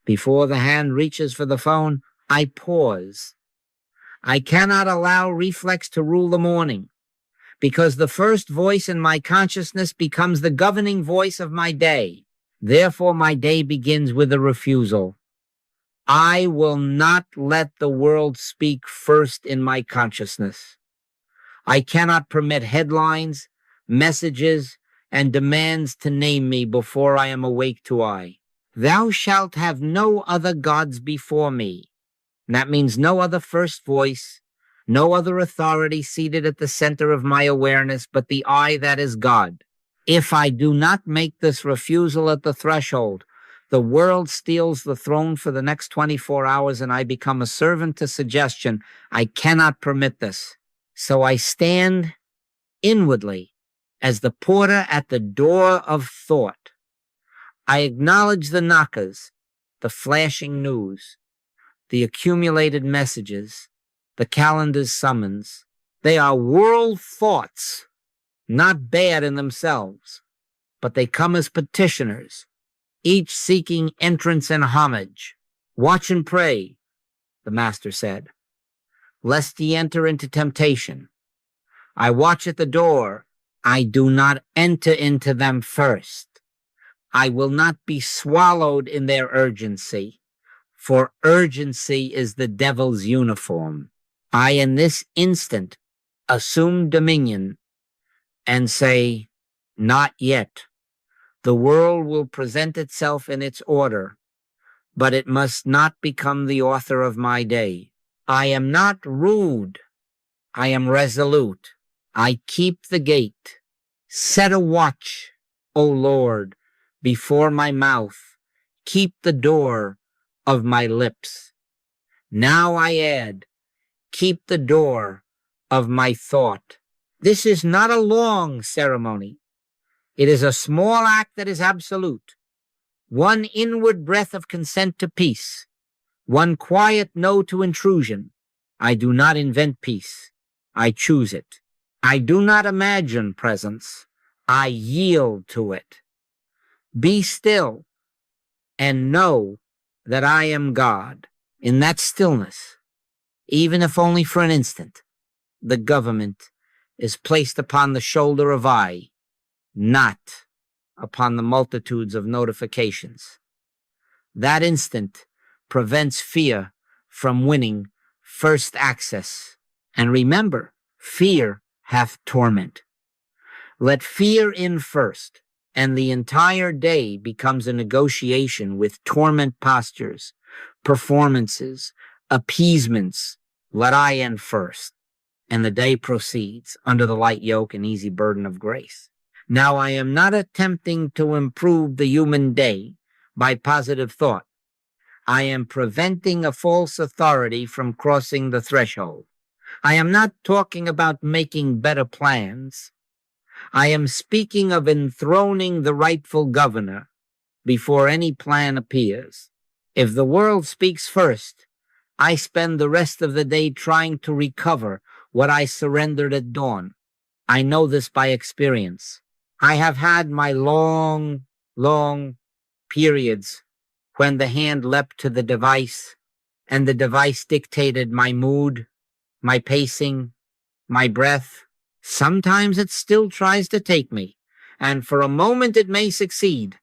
Before the hand reaches for the phone, I pause. I cannot allow reflex to rule the morning, because the first voice in my consciousness becomes the governing voice of my day. Therefore, my day begins with a refusal. I will not let the world speak first in my consciousness. I cannot permit headlines, messages, and demands to name me before I am awake to I. Thou shalt have no other gods before me. And that means no other first voice, no other authority seated at the center of my awareness, but the I that is God. If I do not make this refusal at the threshold, the world steals the throne for the next 24 hours and I become a servant to suggestion. I cannot permit this. So I stand inwardly as the porter at the door of thought. I acknowledge the knockers, the flashing news, the accumulated messages, the calendar's summons. They are world thoughts, not bad in themselves, but they come as petitioners, each seeking entrance and homage. Watch and pray, the Master said, lest ye enter into temptation. I watch at the door. I do not enter into them first. I will not be swallowed in their urgency, for urgency is the devil's uniform. I, in this instant, assume dominion and say, not yet. The world will present itself in its order, but it must not become the author of my day. I am not rude. I am resolute. I keep the gate. Set a watch, O Lord, before my mouth. Keep the door of my lips. Now I add, keep the door of my thought. This is not a long ceremony. It is a small act that is absolute. One inward breath of consent to peace. One quiet no to intrusion. I do not invent peace. I choose it. I do not imagine presence. I yield to it. Be still and know that I am God. In that stillness, even if only for an instant, the government is placed upon the shoulder of I, not upon the multitudes of notifications. That instant prevents fear from winning first access. And remember, fear hath torment. Let fear in first, and the entire day becomes a negotiation with torment postures, performances, appeasements. Let I in first, and the day proceeds under the light yoke and easy burden of grace. Now I am not attempting to improve the human day by positive thought. I am preventing a false authority from crossing the threshold. I am not talking about making better plans. I am speaking of enthroning the rightful governor before any plan appears. If the world speaks first, I spend the rest of the day trying to recover what I surrendered at dawn. I know this by experience. I have had my long periods when the hand leapt to the device and the device dictated my mood, my pacing, my breath. Sometimes it still tries to take me, and for a moment it may succeed,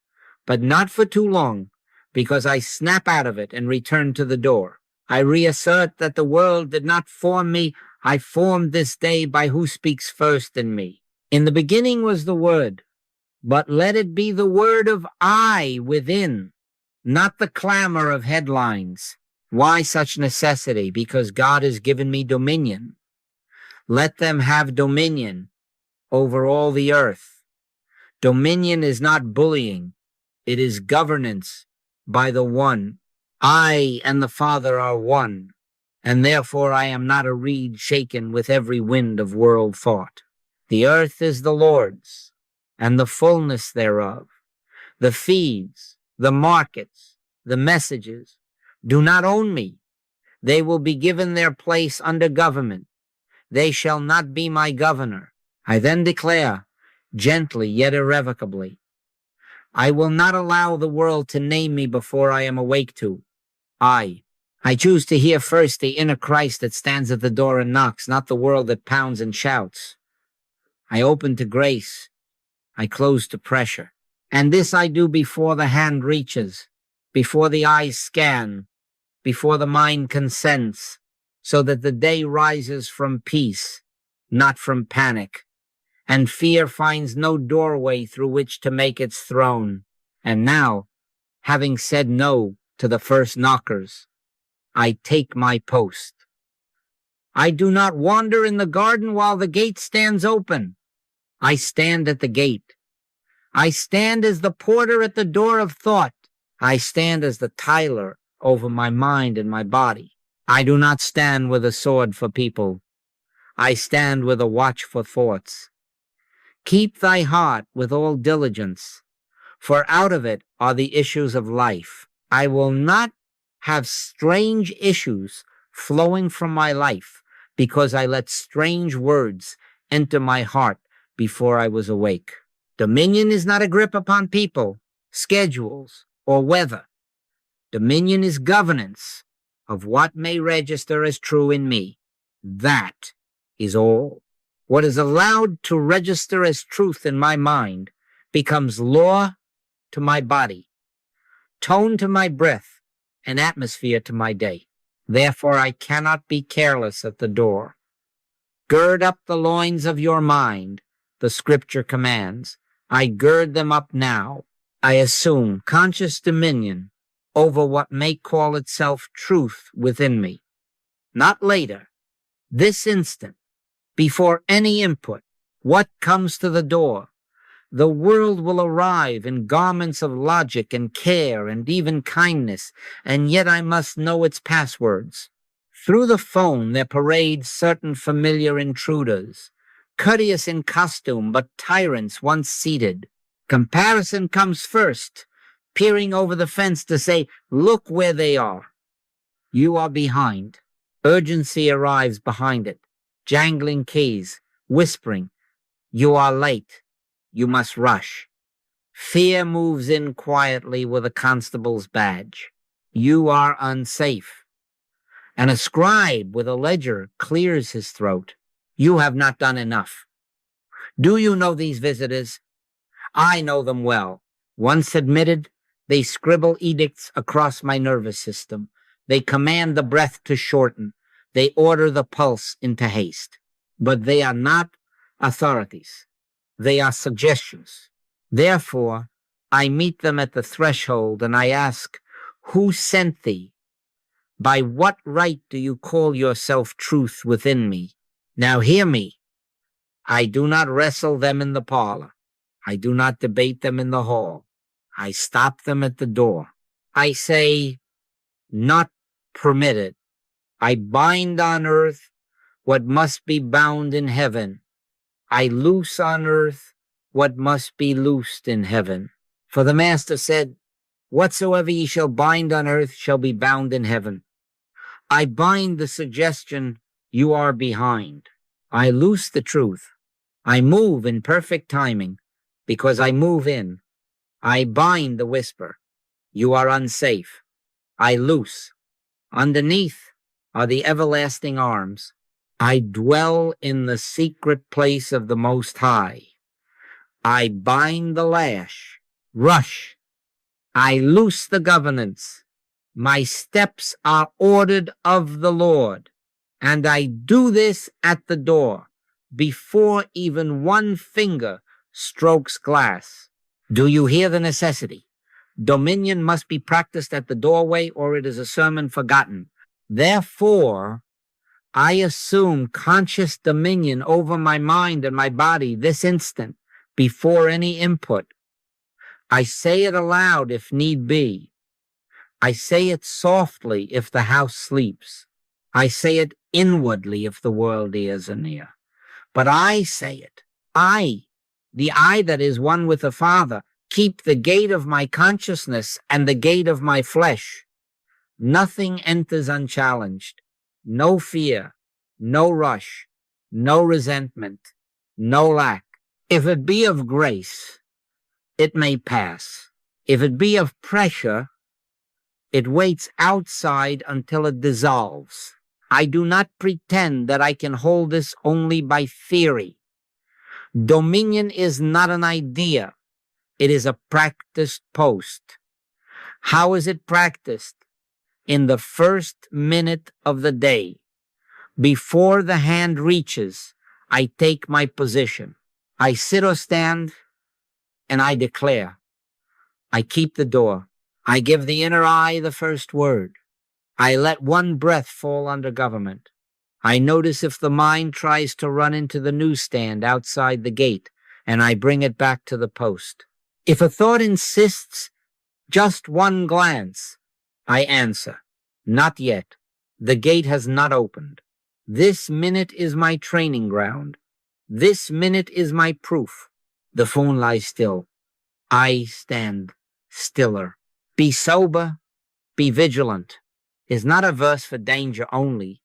but not for too long, because I snap out of it and return to the door. I reassert that the world did not form me. I formed this day by who speaks first in me. In the beginning was the Word, but let it be the word of I within, not the clamor of headlines. Why such necessity? Because God has given me dominion. Let them have dominion over all the earth. Dominion is not bullying. It is governance by the one. I and the Father are one, and therefore I am not a reed shaken with every wind of world thought. The earth is the Lord's, and the fullness thereof. The feeds, the markets, the messages do not own me. They will be given their place under government. They shall not be my governor. I then declare, gently yet irrevocably, I will not allow the world to name me before I am awake to. I choose to hear first the inner Christ that stands at the door and knocks, not the world that pounds and shouts. I open to grace. I close to pressure. And this I do before the hand reaches, before the eyes scan, before the mind consents, so that the day rises from peace, not from panic, and fear finds no doorway through which to make its throne. And now, having said no to the first knockers, I take my post. I do not wander in the garden while the gate stands open. I stand at the gate. I stand as the porter at the door of thought. I stand as the tiler over my mind and my body. I do not stand with a sword for people. I stand with a watch for thoughts. Keep thy heart with all diligence, for out of it are the issues of life. I will not have strange issues flowing from my life because I let strange words enter my heart before I was awake. Dominion is not a grip upon people, schedules, or weather. Dominion is governance of what may register as true in me. That is all. What is allowed to register as truth in my mind becomes law to my body, tone to my breath, and atmosphere to my day. Therefore, I cannot be careless at the door. Gird up the loins of your mind, the scripture commands. I gird them up now. I assume conscious dominion over what may call itself truth within me. Not later, this instant, before any input, what comes to the door? The world will arrive in garments of logic and care and even kindness, and yet I must know its passwords. Through the phone there parade certain familiar intruders, courteous in costume but tyrants once seated. Comparison comes first, peering over the fence to say, look where they are. You are behind. Urgency arrives behind it, jangling keys, whispering, you are late. You must rush. Fear moves in quietly with a constable's badge. You are unsafe. And a scribe with a ledger clears his throat. You have not done enough. Do you know these visitors? I know them well. Once admitted, they scribble edicts across my nervous system. They command the breath to shorten. They order the pulse into haste. But they are not authorities. They are suggestions. Therefore, I meet them at the threshold and I ask, who sent thee? By what right do you call yourself truth within me? Now hear me. I do not wrestle them in the parlor. I do not debate them in the hall. I stop them at the door. I say, not permitted. I bind on earth what must be bound in heaven. I loose on earth what must be loosed in heaven. For the Master said, whatsoever ye shall bind on earth shall be bound in heaven. I bind the suggestion you are behind. I loose the truth. I move in perfect timing because I move in. I bind the whisper. You are unsafe. I loose. Underneath are the everlasting arms. I dwell in the secret place of the Most High. I bind the lash. Rush. I loose the governance. My steps are ordered of the Lord. And I do this at the door, before even one finger strokes glass. Do you hear the necessity? Dominion must be practiced at the doorway, or it is a sermon forgotten. Therefore, I assume conscious dominion over my mind and my body this instant, before any input. I say it aloud if need be. I say it softly if the house sleeps. I say it inwardly if the world ears are near. But I say it. I, the I that is one with the Father, keep the gate of my consciousness and the gate of my flesh. Nothing enters unchallenged. No fear, no rush, no resentment, no lack. If it be of grace, it may pass. If it be of pressure, it waits outside until it dissolves. I do not pretend that I can hold this only by theory. Dominion is not an idea. It is a practiced post. How is it practiced? In the first minute of the day. Before the hand reaches, I take my position. I sit or stand, and I declare. I keep the door. I give the inner eye the first word. I let one breath fall under government. I notice if the mind tries to run into the newsstand outside the gate, and I bring it back to the post. If a thought insists just one glance, I answer, not yet. The gate has not opened. This minute is my training ground. This minute is my proof. The phone lies still. I stand stiller. Be sober, be vigilant is not a verse for danger only.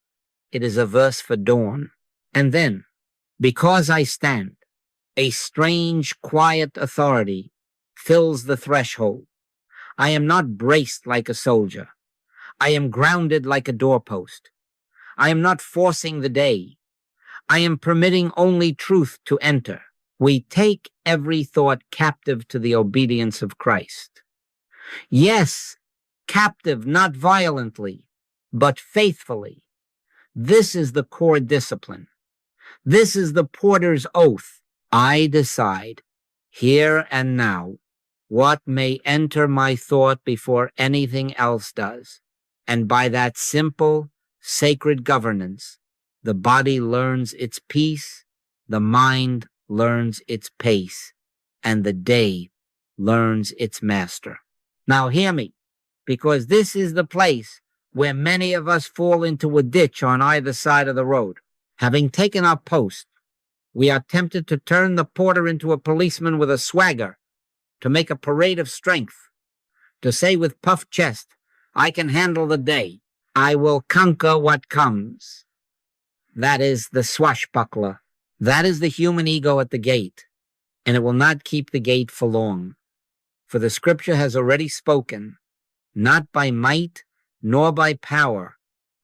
It is a verse for dawn. And then, because I stand, a strange, quiet authority fills the threshold. I am not braced like a soldier. I am grounded like a doorpost. I am not forcing the day. I am permitting only truth to enter. We take every thought captive to the obedience of Christ. Yes, captive not violently, but faithfully. This is the core discipline. This is the porter's oath. I decide, here and now, what may enter my thought before anything else does. And by that simple, sacred governance, the body learns its peace, the mind learns its pace, and the day learns its master. Now hear me, because this is the place where many of us fall into a ditch on either side of the road. Having taken our post, we are tempted to turn the porter into a policeman with a swagger, to make a parade of strength, to say with puffed chest, I can handle the day. I will conquer what comes. That is the swashbuckler. That is the human ego at the gate, and it will not keep the gate for long. For the scripture has already spoken, not by might nor by power,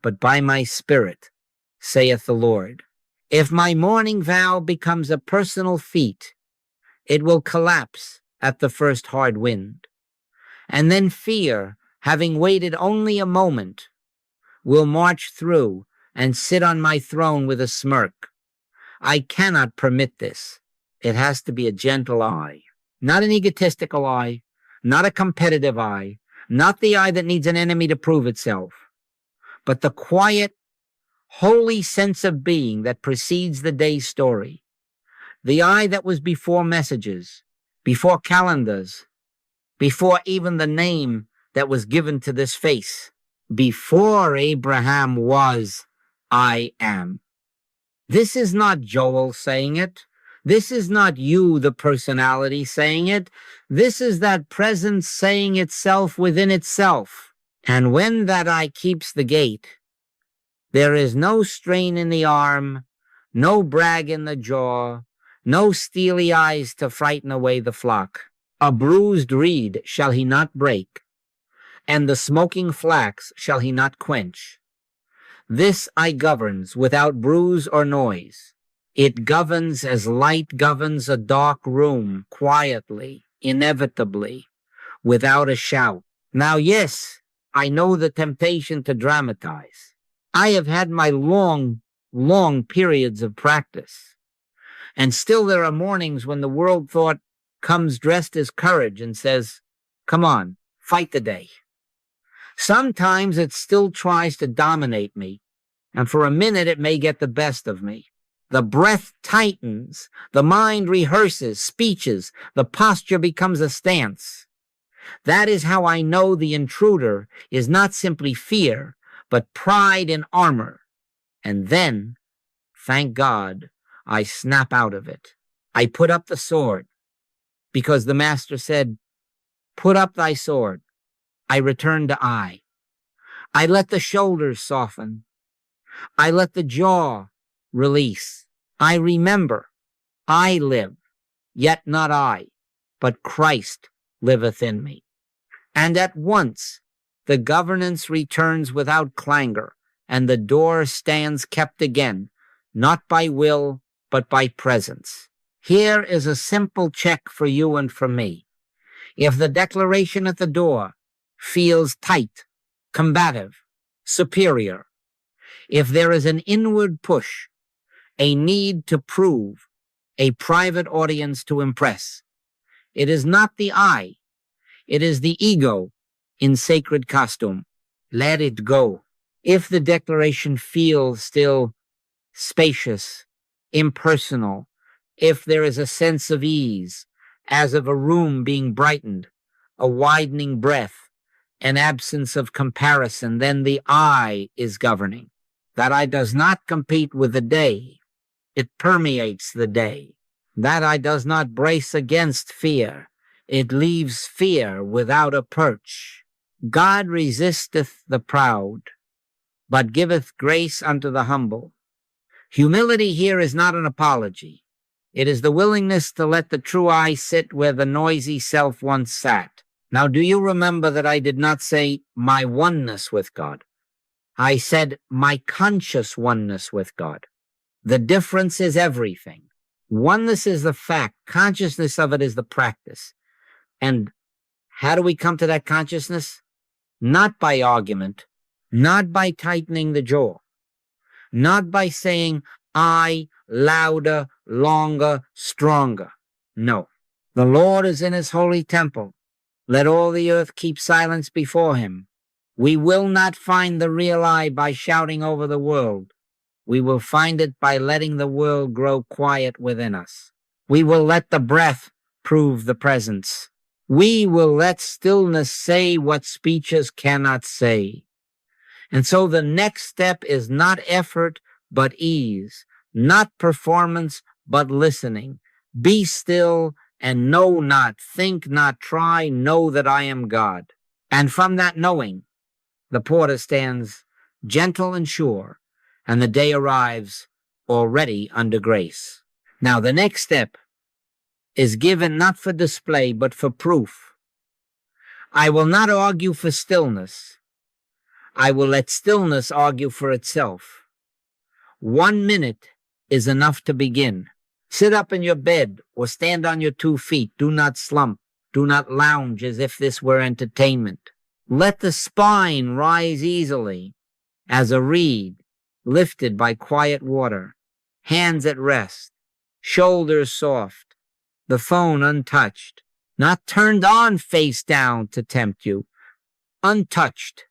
but by my spirit, saith the Lord. If my morning vow becomes a personal feat, it will collapse at the first hard wind. And then fear, having waited only a moment, will march through and sit on my throne with a smirk. I cannot permit this. It has to be a gentle eye, not an egotistical eye, not a competitive eye, not the eye that needs an enemy to prove itself, but the quiet, holy sense of being that precedes the day's story. The eye that was before messages, before calendars, before even the name that was given to this face. Before Abraham was, I am. This is not Joel saying it. This is not you, the personality, saying it. This is that presence saying itself within itself. And when that eye keeps the gate, there is no strain in the arm, no brag in the jaw, no steely eyes to frighten away the flock. A bruised reed shall he not break, and the smoking flax shall he not quench. This eye governs without bruise or noise. It governs as light governs a dark room, quietly, inevitably, without a shout. Now, yes, I know the temptation to dramatize. I have had my long periods of practice. And still there are mornings when the world thought comes dressed as courage and says, come on, fight the day. Sometimes it still tries to dominate me, and for a minute it may get the best of me. The breath tightens, the mind rehearses speeches, the posture becomes a stance. That is how I know the intruder is not simply fear, but pride in armor. And then, thank God, I snap out of it. I put up the sword, because the master said, put up thy sword. I return to I. I let the shoulders soften. I let the jaw release. I remember. I live, yet not I, but Christ liveth in me. And at once the governance returns without clangor, and the door stands kept again, not by will, but by presence. Here is a simple check for you and for me. If the declaration at the door feels tight, combative, superior, if there is an inward push, a need to prove, a private audience to impress, it is not the I, it is the ego in sacred costume. Let it go. If the declaration feels still spacious, impersonal, if there is a sense of ease, as of a room being brightened, a widening breath, an absence of comparison, then the I is governing. That I does not compete with the day. It permeates the day. That I does not brace against fear. It leaves fear without a perch. God resisteth the proud, but giveth grace unto the humble. Humility here is not an apology. It is the willingness to let the true I sit where the noisy self once sat. Now, do you remember that I did not say my oneness with God? I said my conscious oneness with God. The difference is everything. Oneness is the fact. Consciousness of it is the practice. And how do we come to that consciousness? Not by argument, not by tightening the jaw, not by saying I louder, longer, stronger. No. The Lord is in his holy temple. Let all the earth keep silence before him. We will not find the real I by shouting over the world. We will find it by letting the world grow quiet within us. We will let the breath prove the presence. We will let stillness say what speeches cannot say. And so the next step is not effort, but ease, not performance, but listening. Be still and know not, think not, try, know that I am God. And from that knowing, the porter stands gentle and sure, and the day arrives already under grace. Now, the next step is given not for display, but for proof. I will not argue for stillness. I will let stillness argue for itself. 1 minute is enough to begin. Sit up in your bed or stand on your 2 feet. Do not slump. Do not lounge as if this were entertainment. Let the spine rise easily as a reed lifted by quiet water. Hands at rest. Shoulders soft. The phone untouched. Not turned on face down to tempt you. Untouched.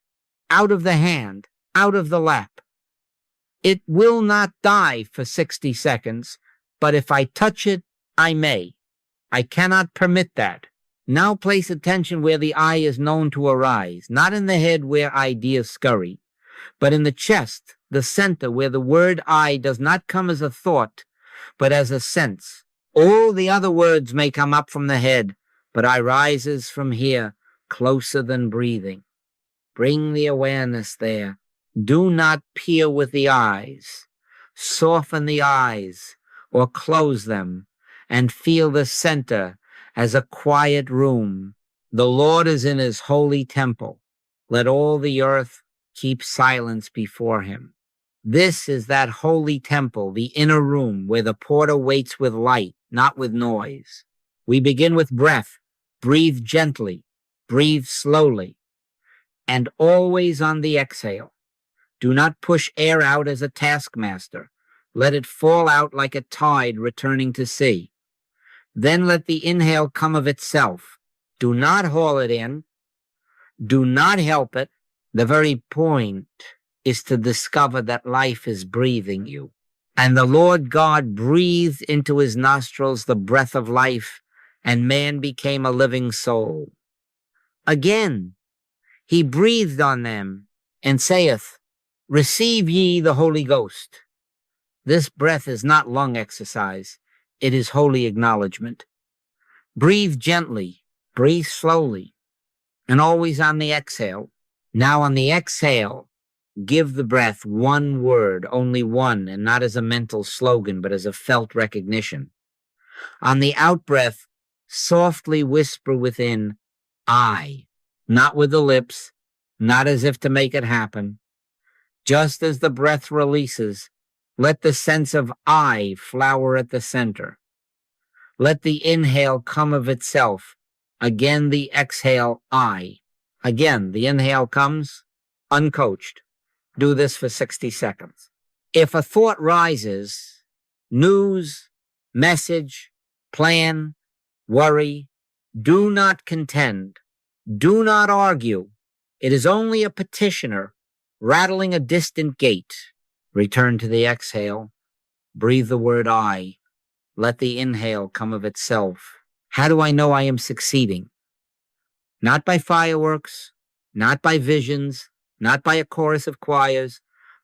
Out of the hand. Out of the lap. It will not die for 60 seconds, but if I touch it, I may. I cannot permit that. Now place attention where the I is known to arise, not in the head where ideas scurry, but in the chest, the center where the word I does not come as a thought, but as a sense. All the other words may come up from the head, but I rises from here, closer than breathing. Bring the awareness there. Do not peer with the eyes. Soften the eyes or close them and feel the center as a quiet room. The Lord is in his holy temple. Let all the earth keep silence before him. This is that holy temple, the inner room where the porter waits with light, not with noise. We begin with breath. Breathe gently. Breathe slowly. And always on the exhale. Do not push air out as a taskmaster. Let it fall out like a tide returning to sea. Then let the inhale come of itself. Do not haul it in. Do not help it. The very point is to discover that life is breathing you. And the Lord God breathed into his nostrils the breath of life, and man became a living soul. Again, he breathed on them and saith, Receive ye the Holy Ghost. This breath is not lung exercise. It is holy acknowledgement. Breathe gently, breathe slowly, and always on the exhale. Now on the exhale, give the breath one word, only one, and not as a mental slogan, but as a felt recognition. On the out breath, Softly whisper within, I, not with the lips, not as if to make it happen. Just as the breath releases, let the sense of I flower at the center. Let the inhale come of itself. Again, the exhale, I. Again, the inhale comes, uncoached. Do this for 60 seconds. If a thought rises, news, message, plan, worry, do not contend. Do not argue. It is only a petitioner rattling a distant gate. Return to the exhale. Breathe the word I. Let the inhale come of itself. How do I know I am succeeding? Not by fireworks, not by visions, not by a chorus of choirs,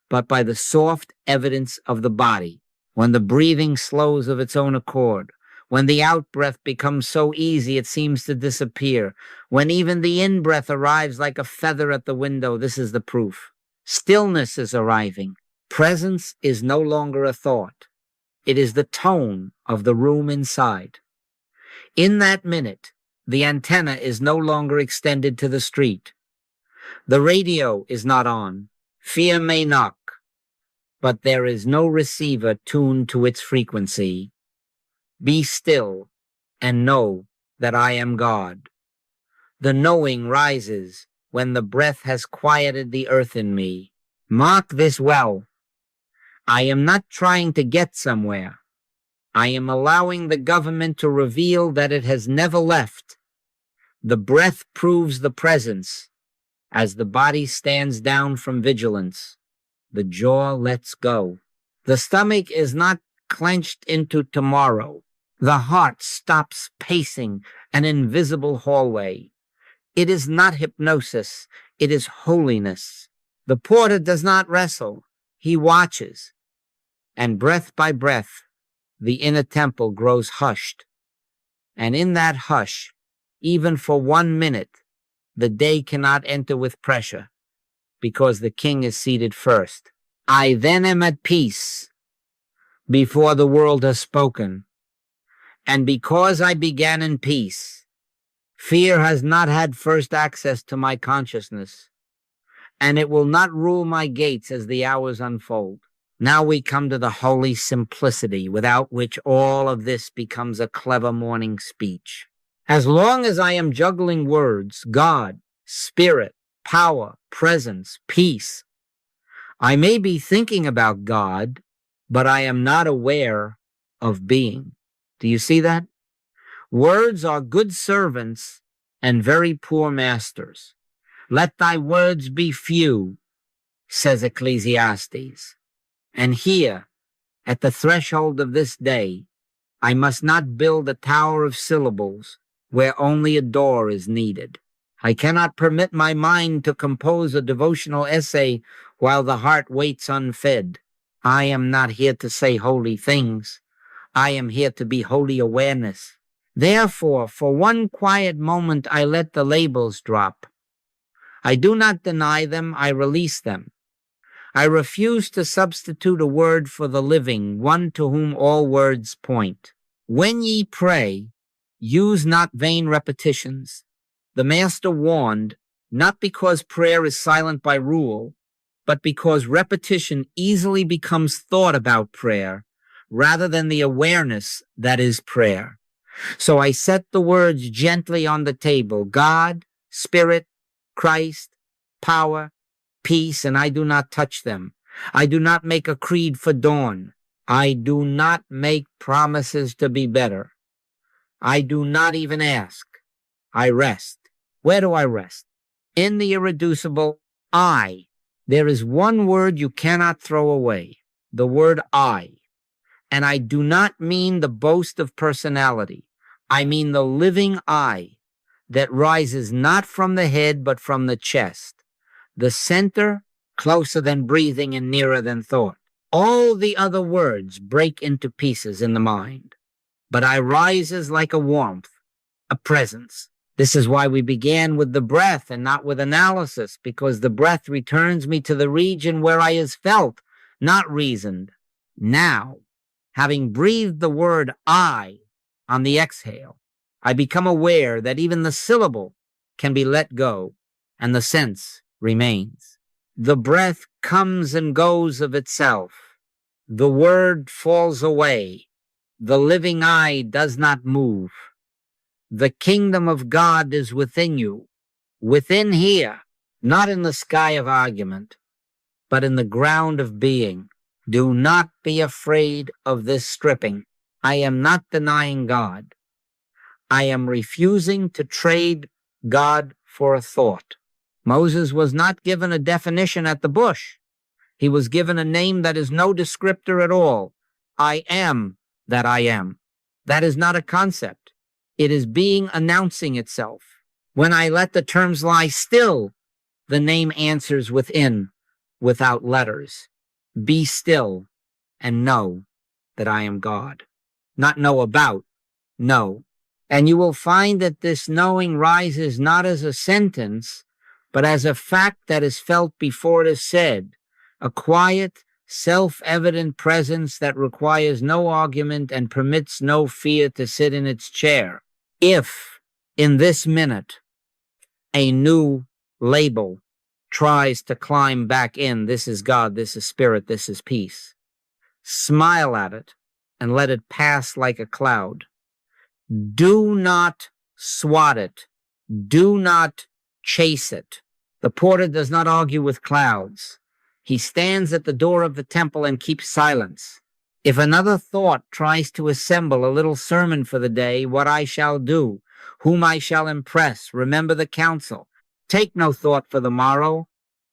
but by the soft evidence of the body. When the breathing slows of its own accord, when the out-breath becomes so easy it seems to disappear, when even the in-breath arrives like a feather at the window, this is the proof. Stillness is arriving. Presence is no longer a thought. It is the tone of the room inside. In that minute, the antenna is no longer extended to the street. The radio is not on. Fear may knock, but there is no receiver tuned to its frequency. Be still and know that I am God. The knowing rises when the breath has quieted the earth in me. Mark this well. I am not trying to get somewhere. I am allowing the government to reveal that it has never left. The breath proves the presence. As the body stands down from vigilance, the jaw lets go. The stomach is not clenched into tomorrow. The heart stops pacing an invisible hallway. It is not hypnosis. It is holiness. The porter does not wrestle. He watches. And breath by breath, the inner temple grows hushed. And in that hush, even for 1 minute, the day cannot enter with pressure, because the king is seated first. I then am at peace before the world has spoken. And because I began in peace, fear has not had first access to my consciousness, and it will not rule my gates as the hours unfold. Now we come to the holy simplicity, without which all of this becomes a clever morning speech. As long as I am juggling words, God, spirit, power, presence, peace, I may be thinking about God, but I am not aware of being. Do you see that? Words are good servants and very poor masters. Let thy words be few, says Ecclesiastes. And here, at the threshold of this day, I must not build a tower of syllables where only a door is needed. I cannot permit my mind to compose a devotional essay while the heart waits unfed. I am not here to say holy things. I am here to be holy awareness. Therefore, for one quiet moment, I let the labels drop. I do not deny them, I release them. I refuse to substitute a word for the living, one to whom all words point. When ye pray, use not vain repetitions. The Master warned, not because prayer is silent by rule, but because repetition easily becomes thought about prayer, rather than the awareness that is prayer. So I set the words gently on the table: God, Spirit, Christ, power, peace, and I do not touch them. I do not make a creed for dawn. I do not make promises to be better. I do not even ask. I rest. Where do I rest? In the irreducible I. There is one word you cannot throw away, the word I. And I do not mean the boast of personality. I mean the living I that rises not from the head but from the chest. The center, closer than breathing and nearer than thought. All the other words break into pieces in the mind, but I rises like a warmth, a presence. This is why we began with the breath and not with analysis, because the breath returns me to the region where I is felt, not reasoned. Now, having breathed the word I on the exhale, I become aware that even the syllable can be let go, and the sense remains. The breath comes and goes of itself. The word falls away. The living eye does not move. The kingdom of God is within you, within here, not in the sky of argument, but in the ground of being. Do not be afraid of this stripping. I am not denying God. I am refusing to trade God for a thought. Moses was not given a definition at the bush. He was given a name that is no descriptor at all. I am that I am. That is not a concept. It is being announcing itself. When I let the terms lie still, the name answers within, without letters. Be still and know that I am God. Not know about, know. And you will find that this knowing rises not as a sentence, but as a fact that is felt before it is said, a quiet, self-evident presence that requires no argument and permits no fear to sit in its chair. If, in this minute, a new label tries to climb back in, this is God, this is spirit, this is peace, smile at it and let it pass like a cloud. Do not swat it. Do not chase it. The porter does not argue with clouds. He stands at the door of the temple and keeps silence. If another thought tries to assemble a little sermon for the day, what I shall do, whom I shall impress, remember the counsel, take no thought for the morrow,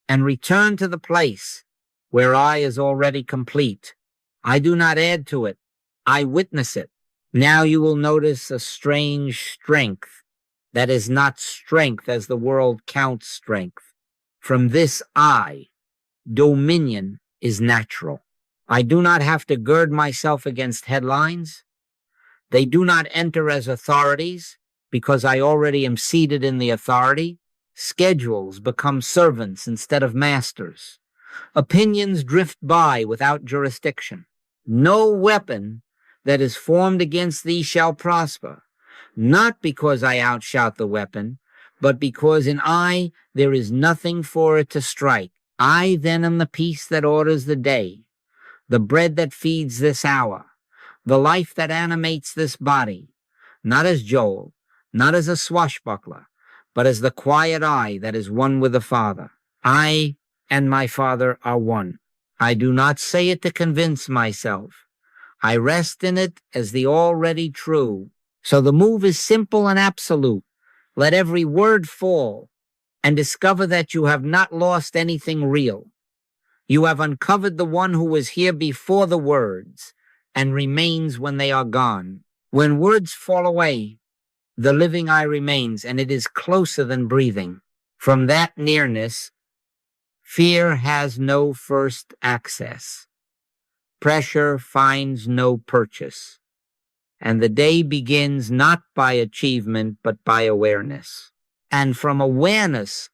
and return to the place where I is already complete. I do not add to it. I witness it. Now you will notice a strange strength that is not strength as the world counts strength. From this I, dominion is natural. I do not have to gird myself against headlines. They do not enter as authorities because I already am seated in the authority. Schedules become servants instead of masters. Opinions drift by without jurisdiction. No weapon that is formed against thee shall prosper, not because I outshout the weapon, but because in I there is nothing for it to strike. I then am the peace that orders the day, the bread that feeds this hour, the life that animates this body, not as Joel, not as a swashbuckler, but as the quiet I that is one with the Father. I and my Father are one. I do not say it to convince myself. I rest in it as the already true. So the move is simple and absolute. Let every word fall and discover that you have not lost anything real. You have uncovered the one who was here before the words and remains when they are gone. When words fall away, the living I remains, and it is closer than breathing. From that nearness, fear has no first access. Pressure finds no purchase. And the day begins not by achievement, but by awareness. And from awareness,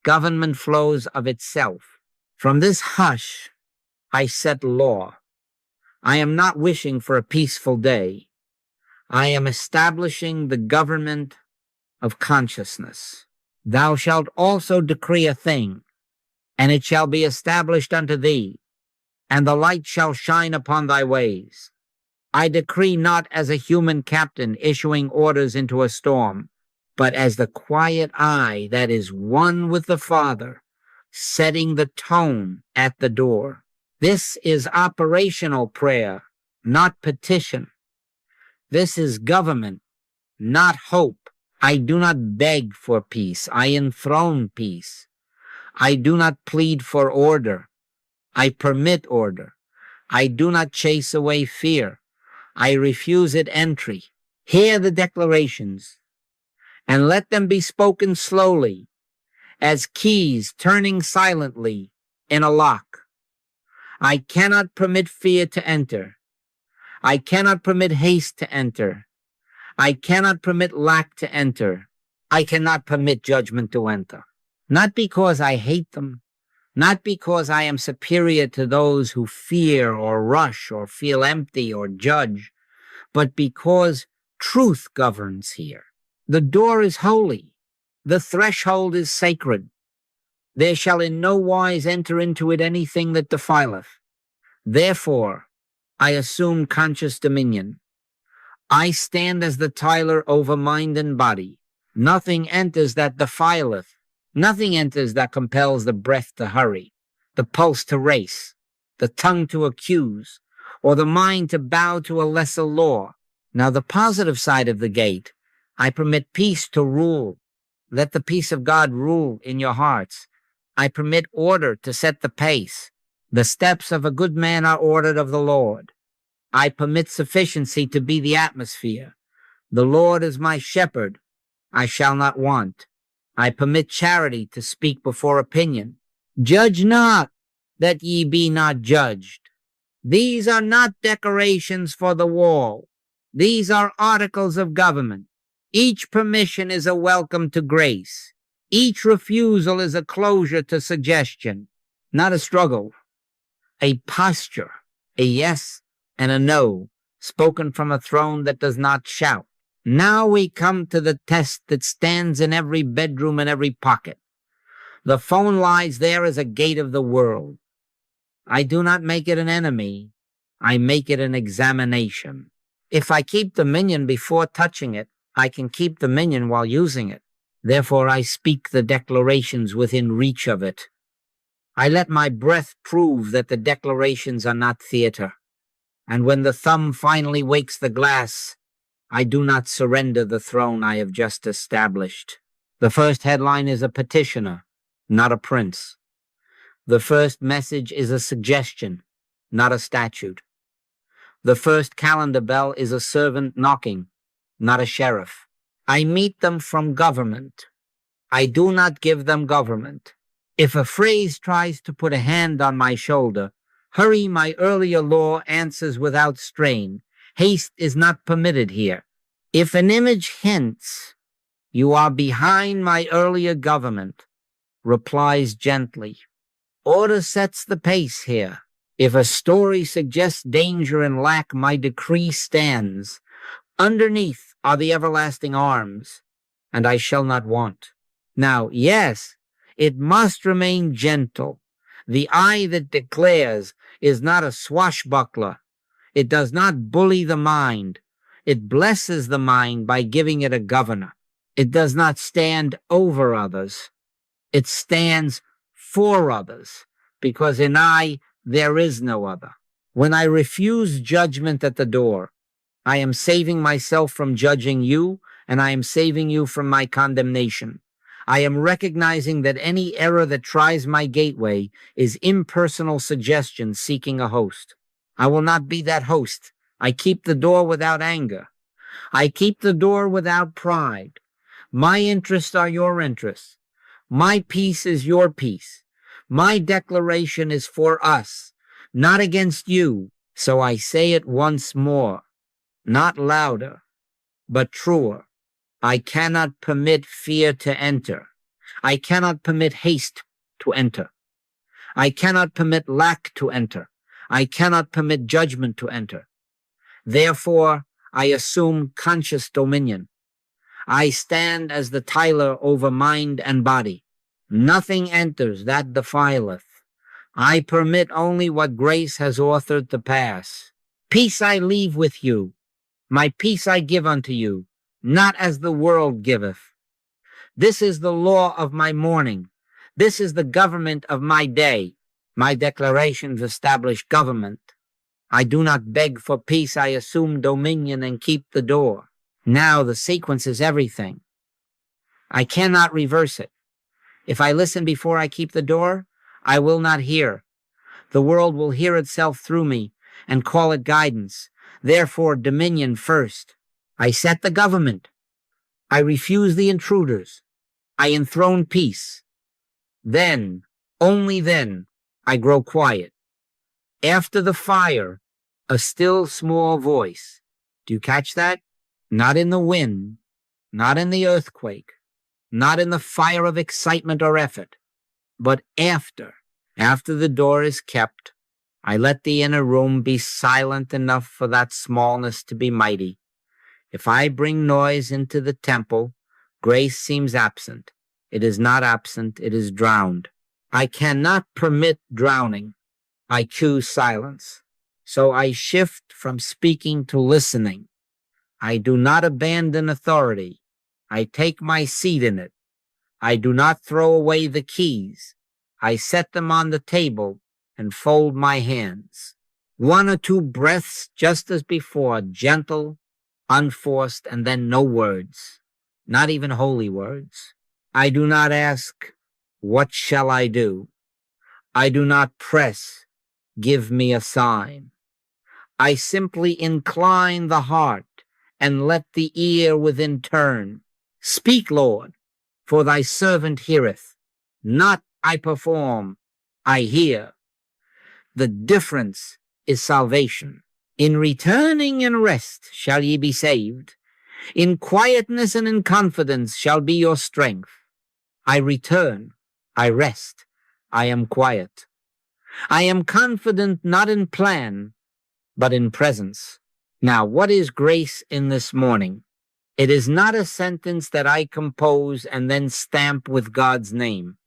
government flows of itself. From this hush, I set law. I am not wishing for a peaceful day. I am establishing the government of consciousness. Thou shalt also decree a thing, and it shall be established unto thee, and the light shall shine upon thy ways. I decree not as a human captain issuing orders into a storm, but as the quiet I that is one with the Father, setting the tone at the door. This is operational prayer, not petition. This is government, not hope. I do not beg for peace. I enthrone peace. I do not plead for order. I permit order. I do not chase away fear. I refuse it entry. Hear the declarations, and let them be spoken slowly, as keys turning silently in a lock. I cannot permit fear to enter. I cannot permit haste to enter. I cannot permit lack to enter. I cannot permit judgment to enter. Not because I hate them, not because I am superior to those who fear or rush or feel empty or judge, but because Truth governs here. The door is holy. The threshold is sacred. There shall in no wise enter into it anything that defileth. Therefore, I assume conscious dominion. I stand as the tiler over mind and body. Nothing enters that defileth. Nothing enters that compels the breath to hurry, the pulse to race, the tongue to accuse, or the mind to bow to a lesser law. Now the positive side of the gate, I permit peace to rule. Let the peace of God rule in your hearts. I permit order to set the pace. The steps of a good man are ordered of the Lord. I permit sufficiency to be the atmosphere. The Lord is my shepherd. I shall not want. I permit charity to speak before opinion. Judge not, that ye be not judged. These are not decorations for the wall. These are articles of government. Each permission is a welcome to grace. Each refusal is a closure to suggestion, not a struggle. A posture, a yes and a no, spoken from a throne that does not shout. Now we come to the test that stands in every bedroom and every pocket. The phone lies there as a gate of the world. I do not make it an enemy. I make it an examination. If I keep dominion before touching it, I can keep dominion while using it. Therefore I speak the declarations within reach of it. I let my breath prove that the declarations are not theater. And when the thumb finally wakes the glass, I do not surrender the throne I have just established. The first headline is a petitioner, not a prince. The first message is a suggestion, not a statute. The first calendar bell is a servant knocking, not a sheriff. I meet them from government. I do not give them government. If a phrase tries to put a hand on my shoulder, hurry, my earlier law answers without strain. Haste is not permitted here. If an image hints, you are behind my earlier government, replies gently. Order sets the pace here. If a story suggests danger and lack, my decree stands. Underneath are the everlasting arms, and I shall not want. Now, yes, it must remain gentle. The eye that declares is not a swashbuckler. It does not bully the mind. It blesses the mind by giving it a governor. It does not stand over others. It stands for others, because in I there is no other. When I refuse judgment at the door, I am saving myself from judging you, and I am saving you from my condemnation. I am recognizing that any error that tries my gateway is impersonal suggestion seeking a host. I will not be that host. I keep the door without anger. I keep the door without pride. My interests are your interests. My peace is your peace. My declaration is for us, not against you. So I say it once more, not louder, but truer. I cannot permit fear to enter. I cannot permit haste to enter. I cannot permit lack to enter. I cannot permit judgment to enter. Therefore, I assume conscious dominion. I stand as the tiler over mind and body. Nothing enters that defileth. I permit only what grace has authored to pass. Peace I leave with you. My peace I give unto you, not as the world giveth. This is the law of my morning. This is the government of my day. My declarations establish government. I do not beg for peace. I assume dominion and keep the door. Now the sequence is everything. I cannot reverse it. If I listen before I keep the door, I will not hear. The world will hear itself through me and call it guidance. Therefore, dominion first. I set the government. I refuse the intruders. I enthrone peace. Then, only then, I grow quiet. After the fire, a still small voice. Do you catch that? Not in the wind, not in the earthquake, not in the fire of excitement or effort, but after the door is kept, I let the inner room be silent enough for that smallness to be mighty. If I bring noise into the temple, grace seems absent. It is not absent, it is drowned. I cannot permit drowning. I choose silence. So I shift from speaking to listening. I do not abandon authority. I take my seat in it. I do not throw away the keys. I set them on the table and fold my hands. 1 or 2 breaths just as before, gentle, unforced, and then no words, not even holy words. I do not ask, what shall I do? I do not press, give me a sign. I simply incline the heart and let the ear within turn. Speak, Lord, for thy servant heareth. Not I perform, I hear. The difference is salvation. In returning and rest shall ye be saved. In quietness and in confidence shall be your strength. I return, I rest, I am quiet. I am confident not in plan, but in presence. Now, what is grace in this morning? It is not a sentence that I compose and then stamp with God's name.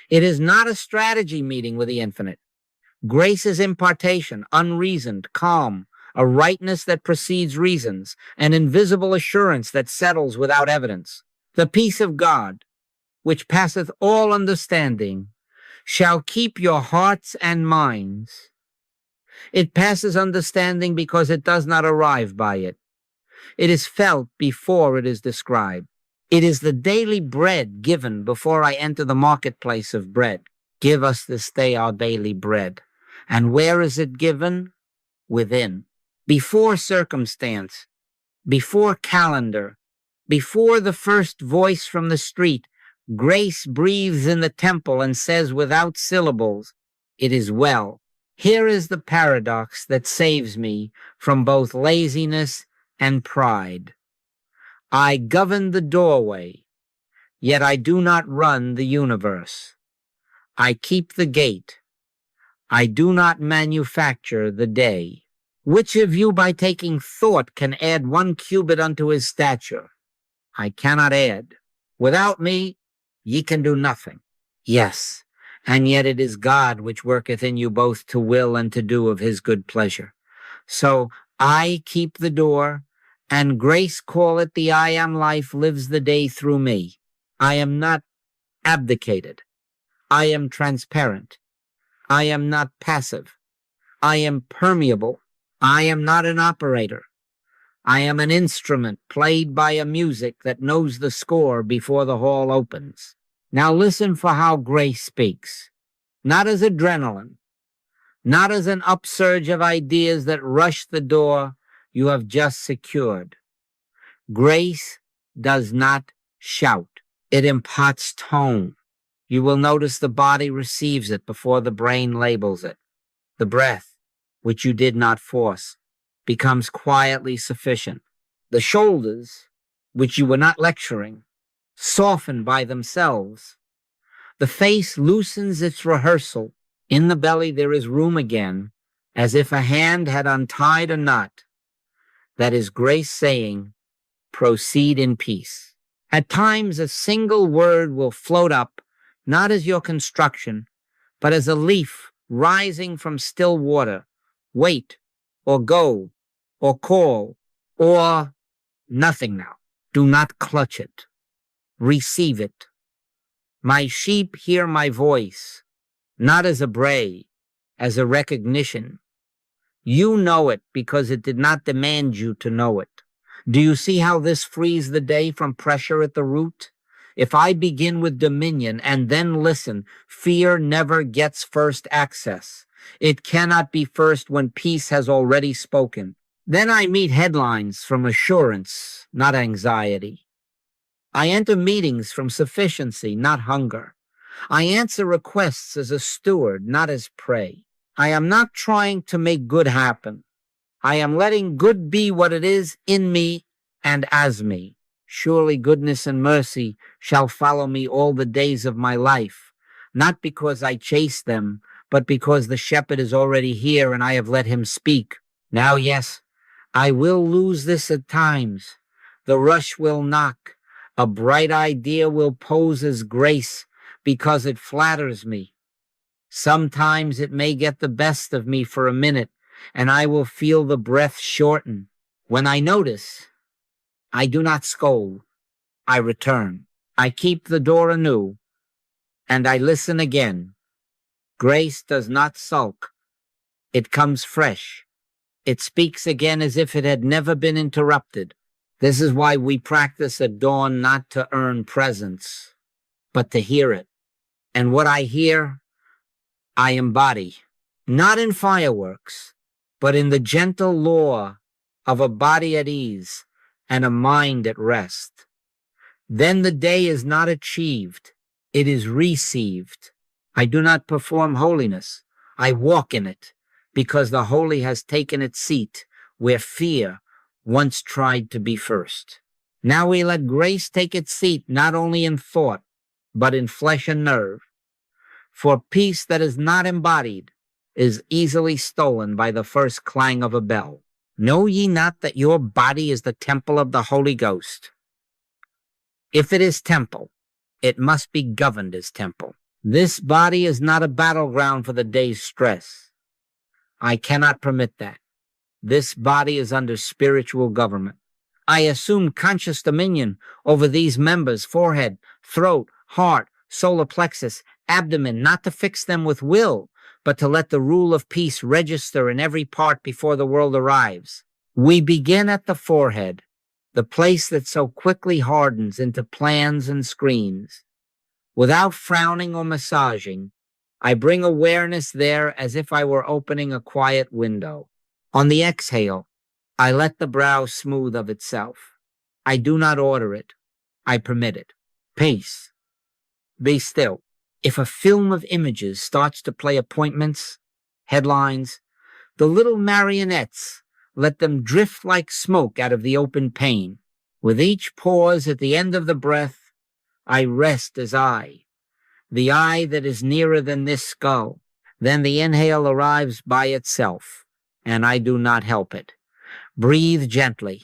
It is not a strategy meeting with the infinite. Grace is impartation, unreasoned, calm, a rightness that precedes reasons, an invisible assurance that settles without evidence. The peace of God, which passeth all understanding, shall keep your hearts and minds. It passes understanding because it does not arrive by it. It is felt before it is described. It is the daily bread given before I enter the marketplace of bread. Give us this day our daily bread. And where is it given? Within. Before circumstance, before calendar, before the first voice from the street, grace breathes in the temple and says without syllables, it is well. Here is the paradox that saves me from both laziness and pride. I govern the doorway, yet I do not run the universe. I keep the gate. I do not manufacture the day. Which of you by taking thought can add 1 cubit unto his stature? I cannot add. Without me, ye can do nothing. Yes, and yet it is God which worketh in you both to will and to do of his good pleasure. So I keep the door, and grace call it the I am life lives the day through me. I am not abdicated. I am transparent. I am not passive. I am permeable. I am not an operator. I am an instrument played by a music that knows the score before the hall opens. Now listen for how grace speaks. Not as adrenaline, not as an upsurge of ideas that rush the door you have just secured. Grace does not shout. It imparts tone. You will notice the body receives it before the brain labels it. The breath, which you did not force, becomes quietly sufficient. The shoulders, which you were not lecturing, soften by themselves. The face loosens its rehearsal. In the belly there is room again, as if a hand had untied a knot. That is grace saying, proceed in peace. At times a single word will float up, not as your construction, but as a leaf rising from still water. Wait, or go, or call, or nothing now. Do not clutch it. Receive it. My sheep hear my voice, not as a bray, as a recognition. You know it because it did not demand you to know it. Do you see how this frees the day from pressure at the root? If I begin with dominion and then listen, fear never gets first access. It cannot be first when peace has already spoken. Then I meet headlines from assurance, not anxiety. I enter meetings from sufficiency, not hunger. I answer requests as a steward, not as prey. I am not trying to make good happen. I am letting good be what it is in me and as me. Surely goodness and mercy shall follow me all the days of my life, not because I chase them, but because the shepherd is already here and I have let him speak. Now, yes, I will lose this at times, The rush will knock. A bright idea will pose as grace because it flatters me. Sometimes it may get the best of me for a minute, and I will feel the breath shorten. When I notice, I do not scold. I return. I keep the door anew, and I listen again. Grace does not sulk. It comes fresh. It speaks again as if it had never been interrupted. This is why we practice at dawn, not to earn presence, but to hear it. And what I hear, I embody, not in fireworks, but in the gentle law of a body at ease and a mind at rest. Then the day is not achieved, it is received. I do not perform holiness, I walk in it, because the holy has taken its seat where fear once tried to be first. Now we let grace take its seat not only in thought, but in flesh and nerve. For peace that is not embodied is easily stolen by the first clang of a bell. Know ye not that your body is the temple of the Holy Ghost? If it is temple, it must be governed as temple. This body is not a battleground for the day's stress. I cannot permit that. This body is under spiritual government. I assume conscious dominion over these members, forehead, throat, heart, solar plexus, abdomen, not to fix them with will, but to let the rule of peace register in every part before the world arrives. We begin at the forehead, the place that so quickly hardens into plans and screens. Without frowning or massaging, I bring awareness there as if I were opening a quiet window. On the exhale, I let the brow smooth of itself. I do not order it. I permit it. Peace. Be still. If a film of images starts to play appointments, headlines, the little marionettes, let them drift like smoke out of the open pane. With each pause at the end of the breath, I rest as the eye that is nearer than this skull. Then the inhale arrives by itself, and I do not help it. Breathe gently,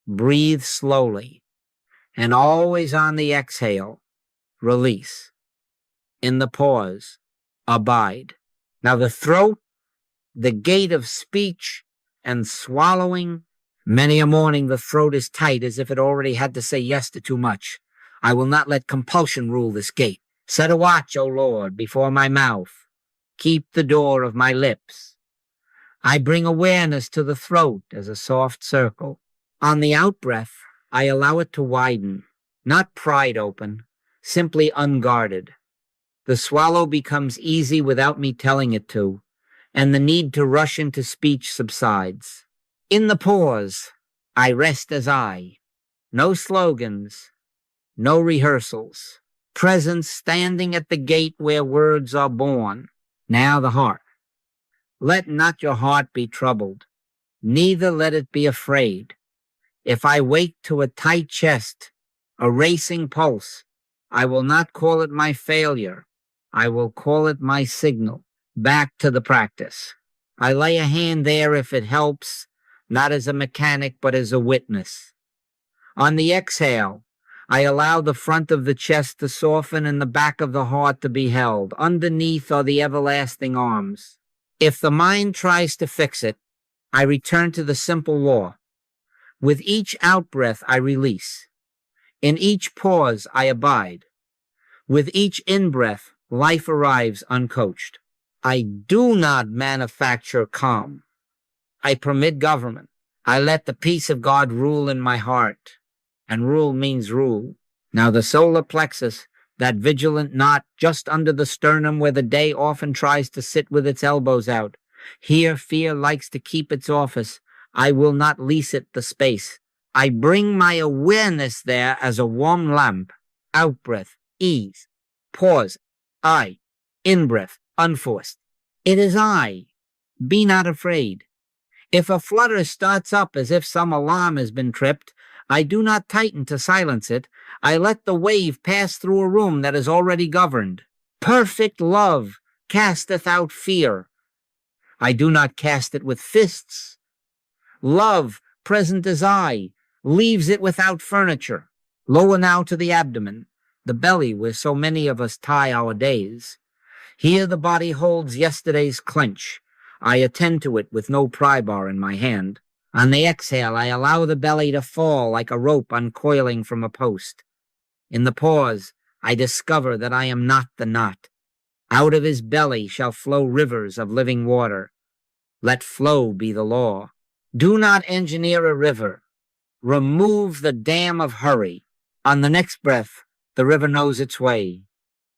breathe slowly, and always on the exhale, release. In the pause, abide. Now the throat, the gate of speech and swallowing. Many a morning the throat is tight as if it already had to say yes to too much. I will not let compulsion rule this gate. Set a watch, O Lord, before my mouth. Keep the door of my lips. I bring awareness to the throat as a soft circle. On the out-breath, I allow it to widen, not pried open, simply unguarded. The swallow becomes easy without me telling it to, and the need to rush into speech subsides. In the pause, I rest as no slogans, no rehearsals. Presence standing at the gate where words are born. Now the heart. Let not your heart be troubled, neither let it be afraid. If I wake to a tight chest, a racing pulse, I will not call it my failure. I will call it my signal. Back to the practice. I lay a hand there if it helps, not as a mechanic, but as a witness. On the exhale, I allow the front of the chest to soften and the back of the heart to be held. Underneath are the everlasting arms. If the mind tries to fix it, I return to the simple law. With each out-breath, I release. In each pause, I abide. With each in-breath, life arrives uncoached. I do not manufacture calm. I permit government. I let the peace of God rule in my heart. And rule means rule. Now the solar plexus, that vigilant knot just under the sternum where the day often tries to sit with its elbows out. Here fear likes to keep its office. I will not lease it the space. I bring my awareness there as a warm lamp. Out-breath, ease, pause, I, in-breath, unforced. It is I. Be not afraid. If a flutter starts up as if some alarm has been tripped, I do not tighten to silence it. I let the wave pass through a room that is already governed. Perfect love casteth out fear. I do not cast it with fists. Love, present as I, leaves it without furniture. Lower now to the abdomen, the belly where so many of us tie our days. Here the body holds yesterday's clench. I attend to it with no pry bar in my hand. On the exhale, I allow the belly to fall like a rope uncoiling from a post. In the pause, I discover that I am not the knot. Out of his belly shall flow rivers of living water. Let flow be the law. Do not engineer a river. Remove the dam of hurry. On the next breath, the river knows its way.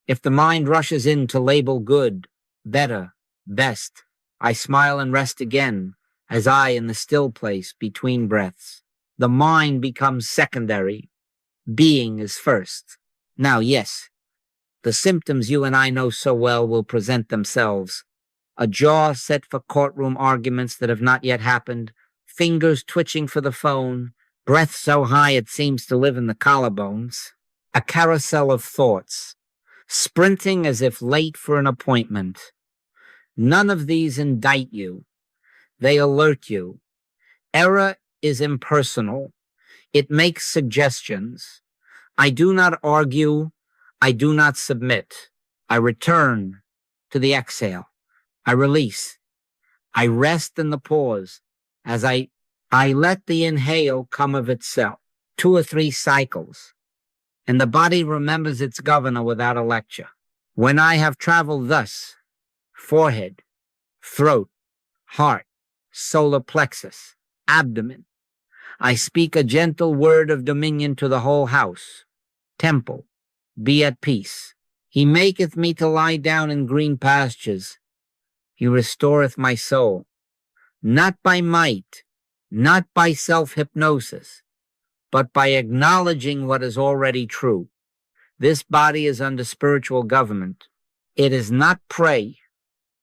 If the mind rushes in to label good, better, best, I smile and rest again, as I in the still place between breaths. The mind becomes secondary. Being is first. Now, yes, the symptoms you and I know so well will present themselves. A jaw set for courtroom arguments that have not yet happened, fingers twitching for the phone, breath so high it seems to live in the collarbones, a carousel of thoughts, sprinting as if late for an appointment. None of these indict you. They alert you. Error is impersonal. It makes suggestions. I do not argue. I do not submit. I return to the exhale. I release. I rest in the pause as I let the inhale come of itself. 2 or 3 cycles, and the body remembers its governor without a lecture. When I have traveled thus, forehead, throat, heart, solar plexus, abdomen, I speak a gentle word of dominion to the whole house. Temple, be at peace. He maketh me to lie down in green pastures. He restoreth my soul, not by might, not by self-hypnosis, but by acknowledging what is already true. This body is under spiritual government. It is not prey.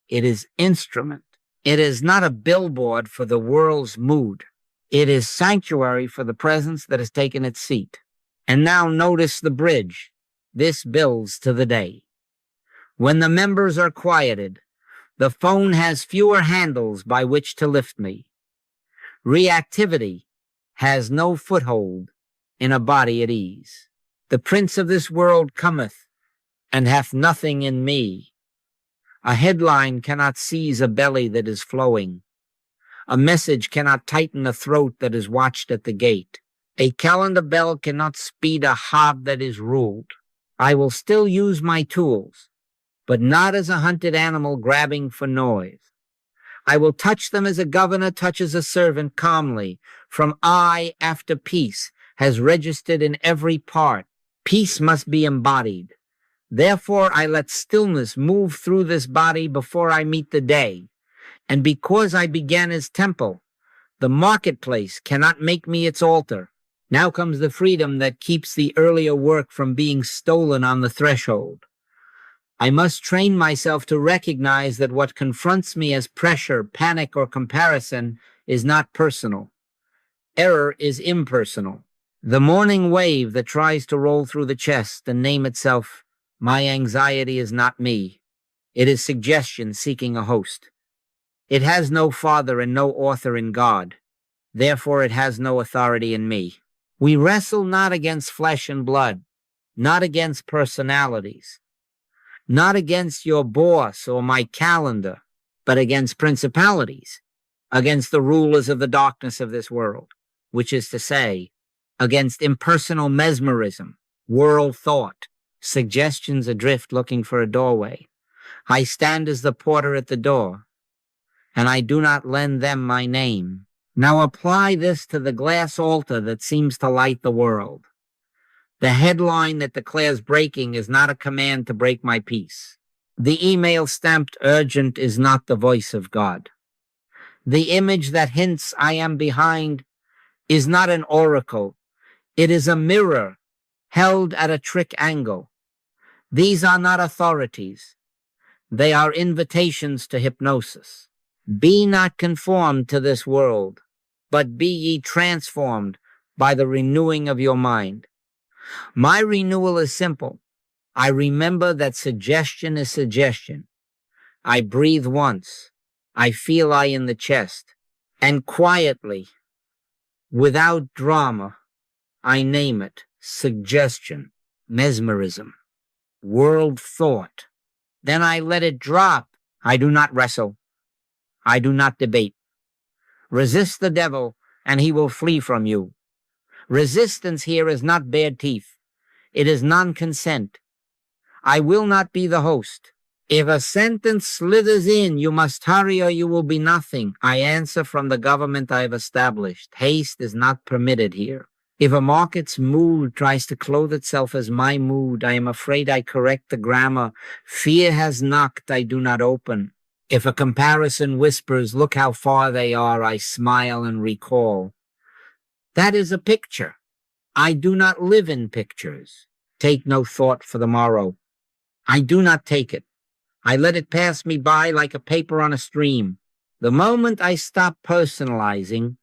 It is instrument. It is not a billboard for the world's mood. It is sanctuary for the presence that has taken its seat. And now notice the bridge. This builds to the day. When the members are quieted, the phone has fewer handles by which to lift me. Reactivity has no foothold in a body at ease. The prince of this world cometh and hath nothing in me. A headline cannot seize a belly that is flowing. A message cannot tighten a throat that is watched at the gate. A calendar bell cannot speed a hob that is ruled. I will still use my tools, but not as a hunted animal grabbing for noise. I will touch them as a governor touches a servant calmly, from I after peace has registered in every part. Peace must be embodied. Therefore, I let stillness move through this body before I meet the day. And because I began as temple, the marketplace cannot make me its altar. Now comes the freedom that keeps the earlier work from being stolen on the threshold. I must train myself to recognize that what confronts me as pressure, panic, or comparison is not personal. Error is impersonal. The morning wave that tries to roll through the chest and name itself, my anxiety is not me. It is suggestion seeking a host. It has no father and no author in God. Therefore, it has no authority in me. We wrestle not against flesh and blood, not against personalities, not against your boss or my calendar, but against principalities, against the rulers of the darkness of this world, which is to say, against impersonal mesmerism, world thought, suggestions adrift looking for a doorway. I stand as the porter at the door, and I do not lend them my name. Now apply this to the glass altar that seems to light the world. The headline that declares breaking is not a command to break my peace. The email stamped urgent is not the voice of God. The image that hints I am behind is not an oracle. It is a mirror held at a trick angle. These are not authorities. They are invitations to hypnosis. Be not conformed to this world, but be ye transformed by the renewing of your mind. My renewal is simple. I remember that suggestion is suggestion. I breathe once. I feel I in the chest. And quietly, Without drama, I name it suggestion, mesmerism, world thought. Then I let it drop. I do not wrestle. I do not debate. Resist the devil, and he will flee from you. Resistance here is not bared teeth. It is non-consent. I will not be the host. If a sentence slithers in, you must hurry or you will be nothing. I answer from the government I have established. Haste is not permitted here. If a market's mood tries to clothe itself as my mood, I am afraid I correct the grammar. Fear has knocked, I do not open. If a comparison whispers, look how far they are, I smile and recall. That is a picture. I do not live in pictures. Take no thought for the morrow. I do not take it. I let it pass me by like a paper on a stream. The moment I stop personalizing,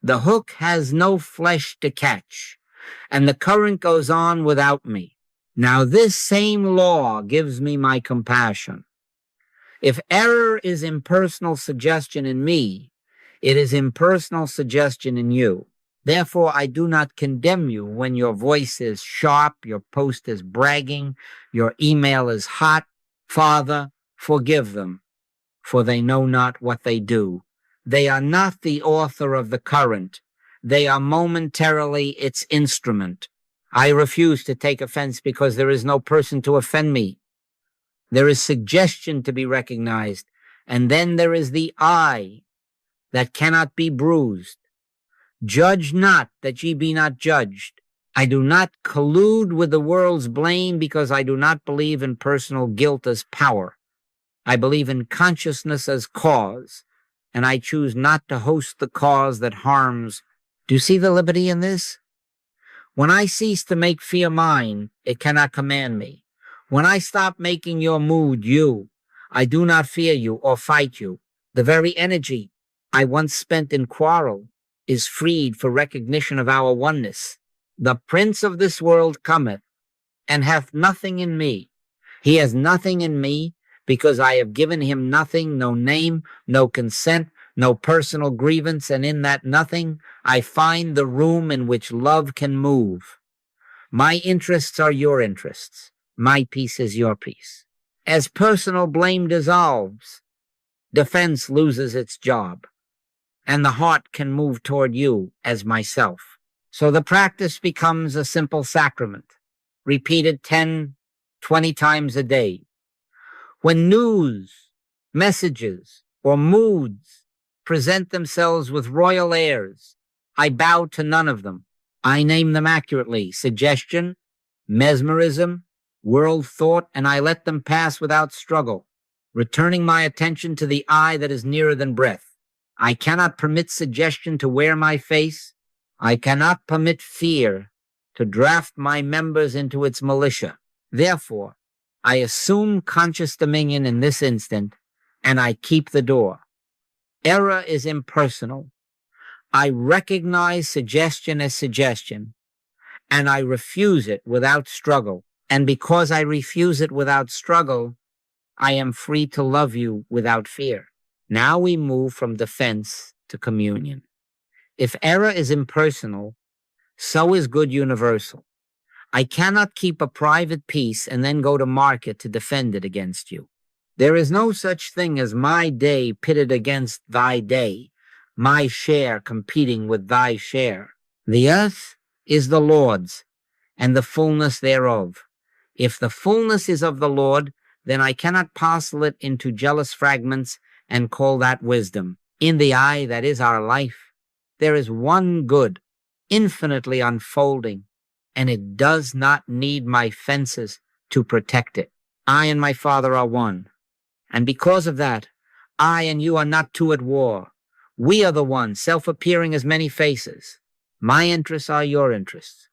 the hook has no flesh to catch, and the current goes on without me. Now this same law gives me my compassion. If error is impersonal suggestion in me, it is impersonal suggestion in you. Therefore, I do not condemn you when your voice is sharp, your post is bragging, your email is hot. Father, forgive them, for they know not what they do. They are not the author of the current. They are momentarily its instrument. I refuse to take offense because there is no person to offend me. There is suggestion to be recognized, and then there is the I that cannot be bruised. Judge not that ye be not judged. I do not collude with the world's blame because I do not believe in personal guilt as power. I believe in consciousness as cause, and I choose not to host the cause that harms. Do you see the liberty in this? When I cease to make fear mine, it cannot command me. When I stop making your mood you, I do not fear you or fight you. The very energy I once spent in quarrel is freed for recognition of our oneness. The prince of this world cometh, and hath nothing in me. He has nothing in me, because I have given him nothing, no name, no consent, no personal grievance, and in that nothing I find the room in which love can move. My interests are your interests. My peace is your peace. As personal blame dissolves, defense loses its job, and the heart can move toward you as myself. So the practice becomes a simple sacrament, repeated 10, 20 times a day. When news, messages, or moods present themselves with royal airs, I bow to none of them. I name them accurately: suggestion, mesmerism, world thought, and I let them pass without struggle, returning my attention to the eye that is nearer than breath. I cannot permit suggestion to wear my face. I cannot permit fear to draft my members into its militia. Therefore, I assume conscious dominion in this instant, and I keep the door. Error is impersonal. I recognize suggestion as suggestion, and I refuse it without struggle. And because I refuse it without struggle, I am free to love you without fear. Now we move from defense to communion. If error is impersonal, so is good universal. I cannot keep a private peace and then go to market to defend it against you. There is no such thing as my day pitted against thy day, my share competing with thy share. The earth is the Lord's, and the fullness thereof. If the fullness is of the Lord, then I cannot parcel it into jealous fragments and call that wisdom. In the eye that is our life, there is one good, infinitely unfolding, and it does not need my fences to protect it. I and my Father are one, and because of that, I and you are not two at war. We are the one, self-appearing as many faces. My interests are your interests.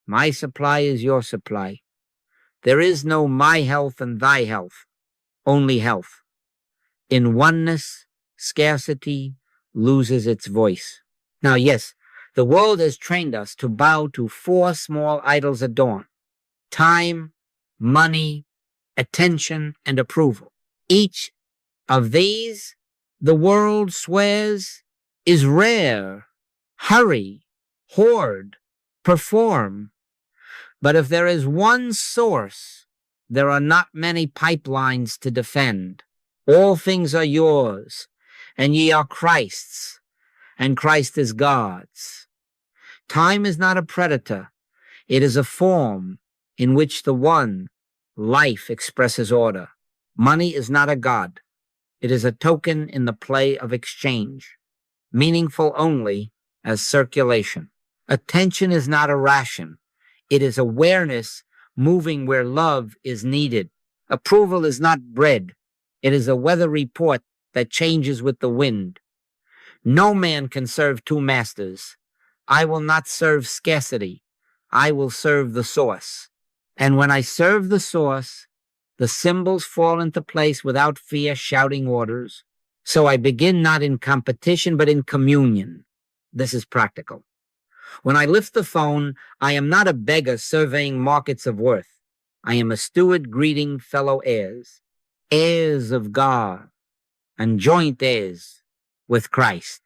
My supply is your supply. There is no my health and thy health, only health. In oneness, scarcity loses its voice. Now, yes, the world has trained us to bow to 4 small idols at dawn: time, money, attention, and approval. Each of these, the world swears, is rare. Hurry, hoard, perform. But if there is one source, there are not many pipelines to defend. All things are yours, and ye are Christ's, and Christ is God's. Time is not a predator. It is a form in which the one, life, expresses order. Money is not a god. It is a token in the play of exchange, meaningful only as circulation. Attention is not a ration. It is awareness moving where love is needed. Approval is not bread. It is a weather report that changes with the wind. No man can serve two masters. I will not serve scarcity. I will serve the source. And when I serve the source, the symbols fall into place without fear shouting orders. So I begin not in competition, but in communion. This is practical. When I lift the phone, I am not a beggar surveying markets of worth. I am a steward greeting fellow heirs, heirs of God, and joint heirs with Christ.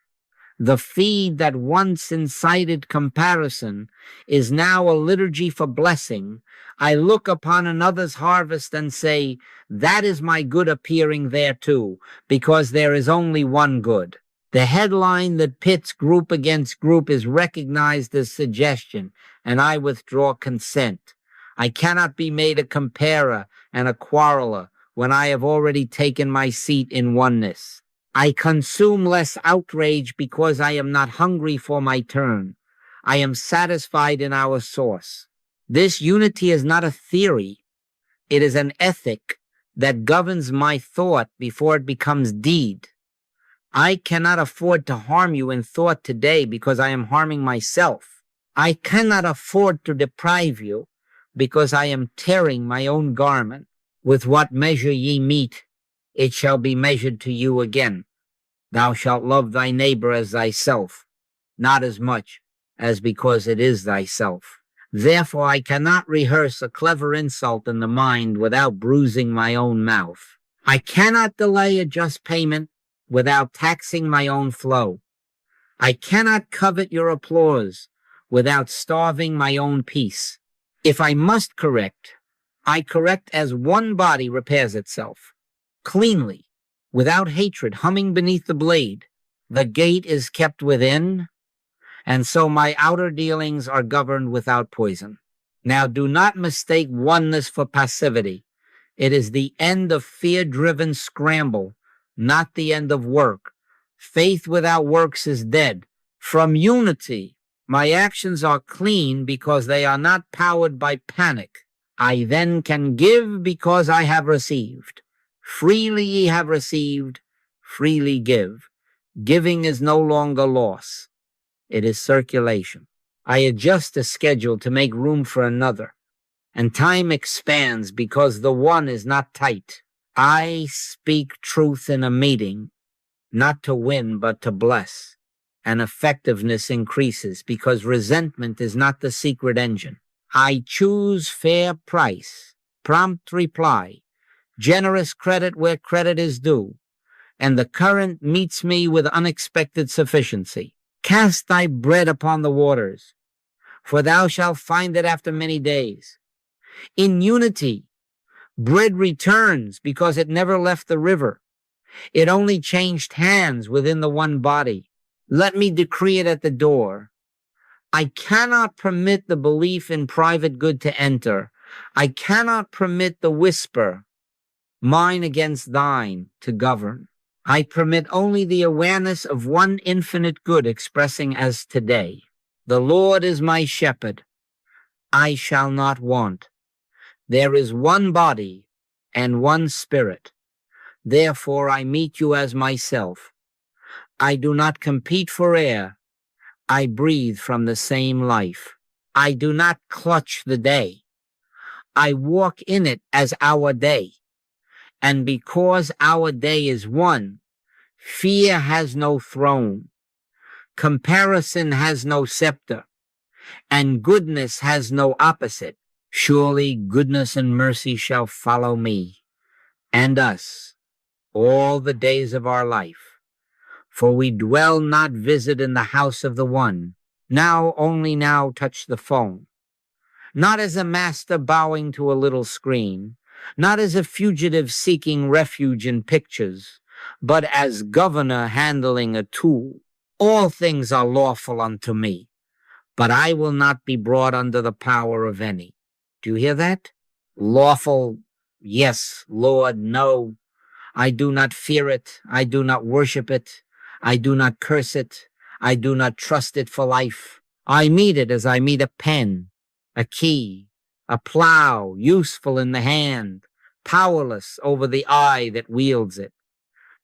The feed that once incited comparison is now a liturgy for blessing. I look upon another's harvest and say, that is my good appearing there too, because there is only one good. The headline that pits group against group is recognized as suggestion, and I withdraw consent. I cannot be made a comparer and a quarreler when I have already taken my seat in oneness. I consume less outrage because I am not hungry for my turn. I am satisfied in our source. This unity is not a theory. It is an ethic that governs my thought before it becomes deed. I cannot afford to harm you in thought today because I am harming myself. I cannot afford to deprive you because I am tearing my own garment. With what measure ye meet, it shall be measured to you again. Thou shalt love thy neighbor as thyself, not as much as because it is thyself. Therefore I cannot rehearse a clever insult in the mind without bruising my own mouth. I cannot delay a just payment without taxing my own flow. I cannot covet your applause without starving my own peace. If I must correct, I correct as one body repairs itself, cleanly, without hatred humming beneath the blade. The gate is kept within, and so my outer dealings are governed without poison. Now do not mistake oneness for passivity. It is the end of fear-driven scramble, not the end of work. Faith without works is dead. From unity, my actions are clean because they are not powered by panic. I then can give because I have received. Freely ye have received, freely give. Giving is no longer loss. It is circulation. I adjust the schedule to make room for another, and time expands because the one is not tight. I speak truth in a meeting, not to win, but to bless. And effectiveness increases because resentment is not the secret engine. I choose fair price, prompt reply, generous credit where credit is due, and the current meets me with unexpected sufficiency. Cast thy bread upon the waters, for thou shalt find it after many days. In unity, bread returns because it never left the river. It only changed hands within the one body. Let me decree it at the door. I cannot permit the belief in private good to enter. I cannot permit the whisper, mine against thine, to govern. I permit only the awareness of one infinite good expressing as today. The Lord is my shepherd. I shall not want. There is one body and one spirit. Therefore I meet you as myself. I do not compete for air. I breathe from the same life. I do not clutch the day. I walk in it as our day. And because our day is one, fear has no throne. Comparison has no scepter. And goodness has no opposite. Surely goodness and mercy shall follow me and us all the days of our life. For we dwell not visit in the house of the one, Now, only now touch the phone. Not as a master bowing to a little screen, not as a fugitive seeking refuge in pictures, but as governor handling a tool. All things are lawful unto me, but I will not be brought under the power of any. Do you hear that? Lawful, yes. Lord, no. I do not fear it. I do not worship it. I do not curse it. I do not trust it for life. I meet it as I meet a pen, a key, a plow, useful in the hand, powerless over the eye that wields it.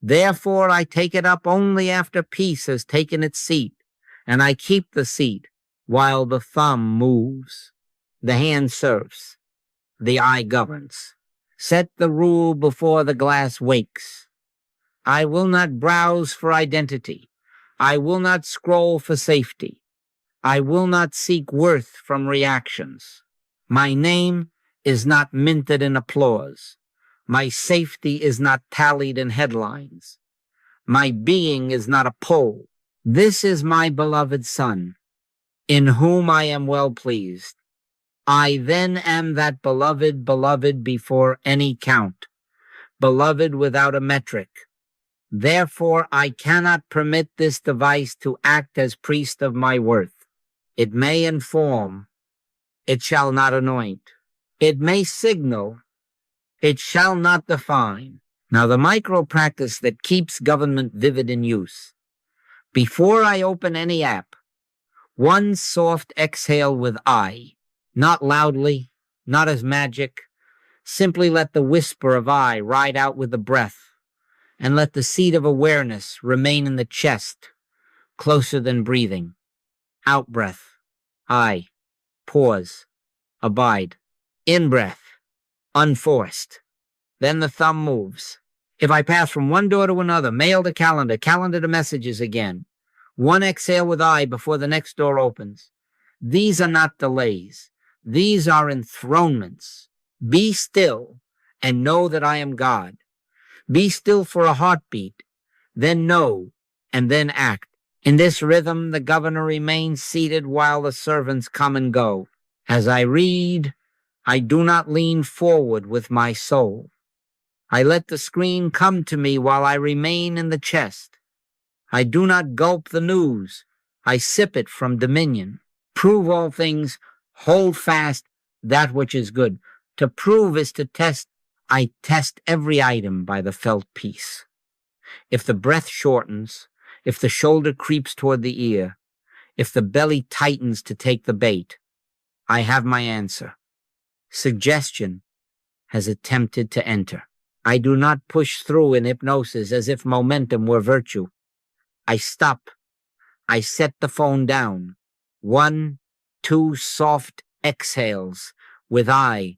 Therefore I take it up only after peace has taken its seat, and I keep the seat while the thumb moves. The hand serves, the eye governs. Set the rule before the glass wakes. I will not browse for identity. I will not scroll for safety. I will not seek worth from reactions. My name is not minted in applause. My safety is not tallied in headlines. My being is not a poll. This is my beloved Son, in whom I am well pleased. I then am that beloved, beloved before any count, beloved without a metric. Therefore, I cannot permit this device to act as priest of my worth. It may inform, it shall not anoint. It may signal, it shall not define. Now, the micro practice that keeps government vivid in use. Before I open any app, one soft exhale with I, not loudly, not as magic. Simply let the whisper of I ride out with the breath, and let the seed of awareness remain in the chest, closer than breathing. Out breath, I, pause, abide. In breath, unforced. Then the thumb moves. If I pass from one door to another, mail to calendar, calendar to messages again, one exhale with I before the next door opens. These are not delays. These are enthronements. Be still and know that I am God. Be still for a heartbeat, then know, and then act. In this rhythm, the governor remains seated while the servants come and go. As I read, I do not lean forward with my soul. I let the screen come to me while I remain in the chest. I do not gulp the news. I sip it from dominion. Prove all things, hold fast that which is good. To prove is to test. I test every item by the felt piece. If the breath shortens, if the shoulder creeps toward the ear, if the belly tightens to take the bait, I have my answer. Suggestion has attempted to enter. I do not push through in hypnosis as if momentum were virtue. I stop. I set the phone down. 1, 2 soft exhales. With I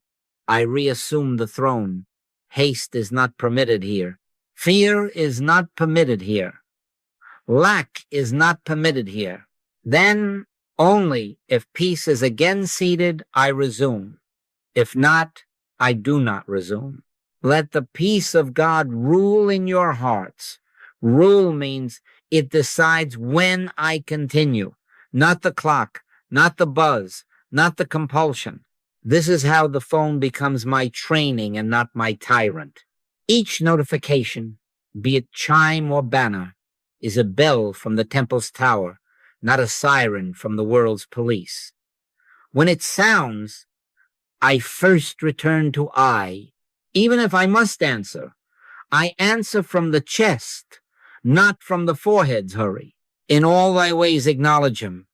reassume the throne. Haste is not permitted here. Fear is not permitted here. Lack is not permitted here. Then, only if peace is again seated, I resume. If not, I do not resume. Let the peace of God rule in your hearts. Rule means it decides when I continue, not the clock, not the buzz, not the compulsion. This is how the phone becomes my training and not my tyrant. Each notification, be it chime or banner, is a bell from the temple's tower, not a siren from the world's police. When it sounds, I first return to I. Even if I must answer, I answer from the chest, not from the forehead's hurry. In all thy ways acknowledge him,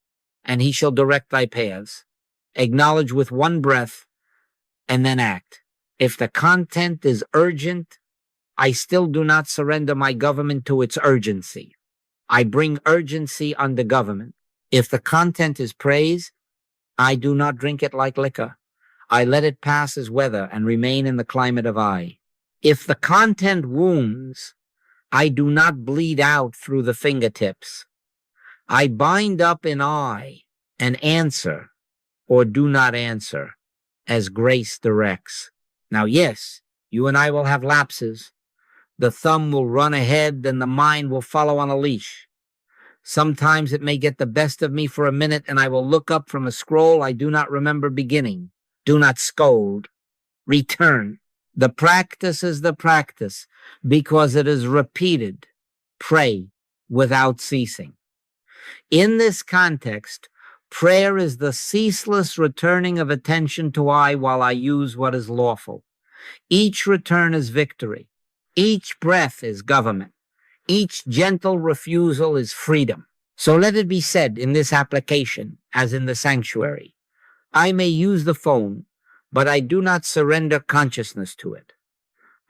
and he shall direct thy paths. Acknowledge with one breath, and then act. If the content is urgent, I still do not surrender my government to its urgency. I bring urgency under government. If the content is praise, I do not drink it like liquor. I let it pass as weather and remain in the climate of I. If the content wounds, I do not bleed out through the fingertips. I bind up in I and answer or do not answer as grace directs. Now, yes, you and I will have lapses. The thumb will run ahead and the mind will follow on a leash. Sometimes it may get the best of me for a minute, and I will look up from a scroll I do not remember beginning. Do not scold. Return. The practice is the practice because it is repeated. Pray without ceasing. In this context, prayer is the ceaseless returning of attention to I while I use what is lawful. Each return is victory. Each breath is government. Each gentle refusal is freedom. So let it be said in this application, as in the sanctuary, I may use the phone, but I do not surrender consciousness to it.